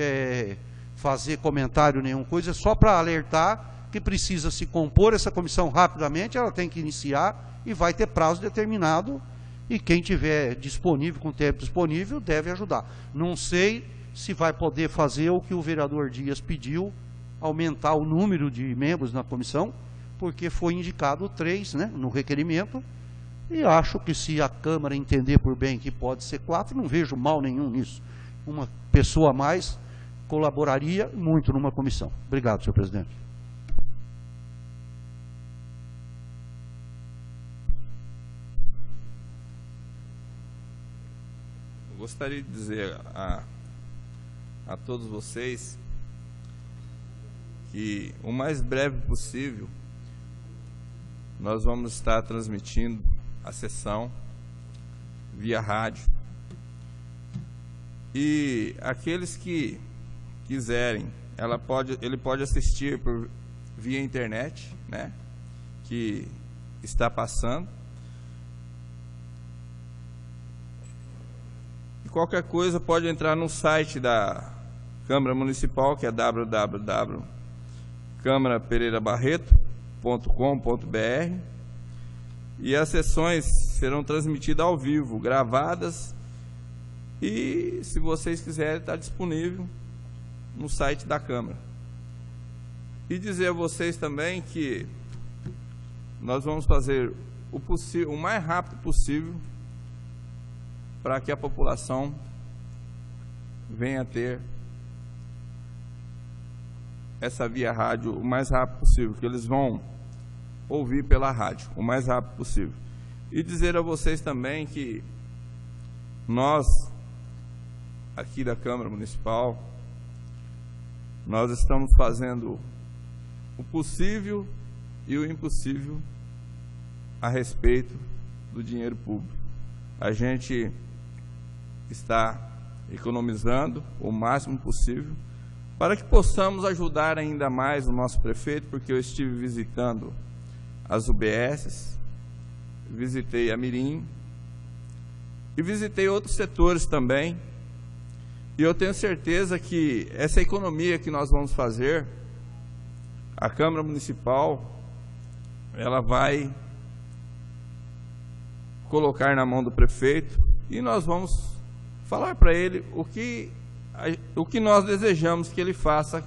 fazer comentário nenhuma coisa, é só para alertar que precisa se compor essa comissão rapidamente, ela tem que iniciar e vai ter prazo determinado, e quem tiver disponível, com tempo disponível, deve ajudar. Não sei se vai poder fazer o que o vereador Dias pediu, aumentar o número de membros na comissão, porque foi indicado 3, né, no requerimento, e acho que se a Câmara entender por bem que pode ser 4, não vejo mal nenhum nisso. Uma pessoa a mais colaboraria muito numa comissão. Obrigado, senhor presidente. Eu gostaria de dizer a todos vocês que o mais breve possível nós vamos estar transmitindo a sessão via rádio, e aqueles que quiserem, ele pode assistir via internet, né, que está passando. E qualquer coisa pode entrar no site da Câmara Municipal, que é www.camarapereirabarreto.com.br, e as sessões serão transmitidas ao vivo, gravadas, e se vocês quiserem, está disponível no site da Câmara. E dizer a vocês também que nós vamos fazer o mais rápido possível para que a população venha a ter essa via rádio o mais rápido possível, que eles vão ouvir pela rádio o mais rápido possível. E dizer a vocês também que nós, aqui da Câmara Municipal, nós estamos fazendo o possível e o impossível a respeito do dinheiro público. A gente está economizando o máximo possível para que possamos ajudar ainda mais o nosso prefeito, porque eu estive visitando as UBSs, visitei a Mirim e visitei outros setores também, e eu tenho certeza que essa economia que nós vamos fazer, a Câmara Municipal, ela vai colocar na mão do prefeito e nós vamos falar para ele o que nós desejamos que ele faça.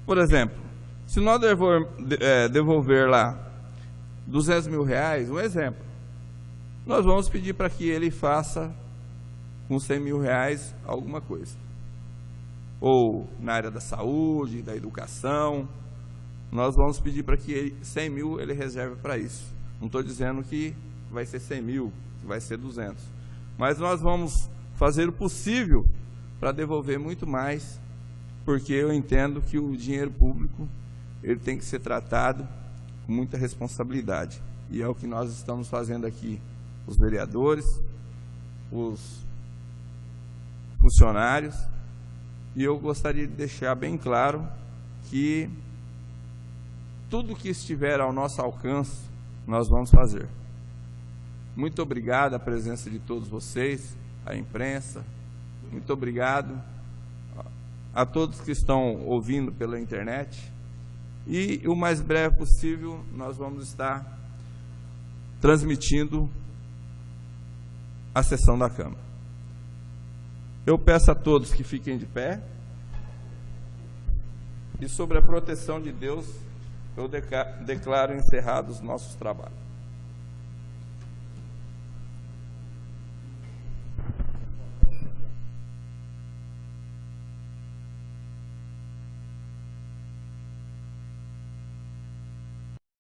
Por exemplo, se nós devolver lá R$200 mil, um exemplo, nós vamos pedir para que ele faça com R$100 mil alguma coisa. Ou na área da saúde, da educação, nós vamos pedir para que ele, 100 mil ele reserve para isso. Não estou dizendo que vai ser 100 mil, que vai ser 200. Mas nós vamos fazer o possível para devolver muito mais, porque eu entendo que o dinheiro público ele tem que ser tratado com muita responsabilidade. E é o que nós estamos fazendo aqui, os vereadores, os funcionários, e eu gostaria de deixar bem claro que tudo que estiver ao nosso alcance, nós vamos fazer. Muito obrigado à presença de todos vocês, à imprensa, muito obrigado a todos que estão ouvindo pela internet, e o mais breve possível nós vamos estar transmitindo a sessão da Câmara. Eu peço a todos que fiquem de pé e, sobre a proteção de Deus, eu declaro encerrados os nossos trabalhos.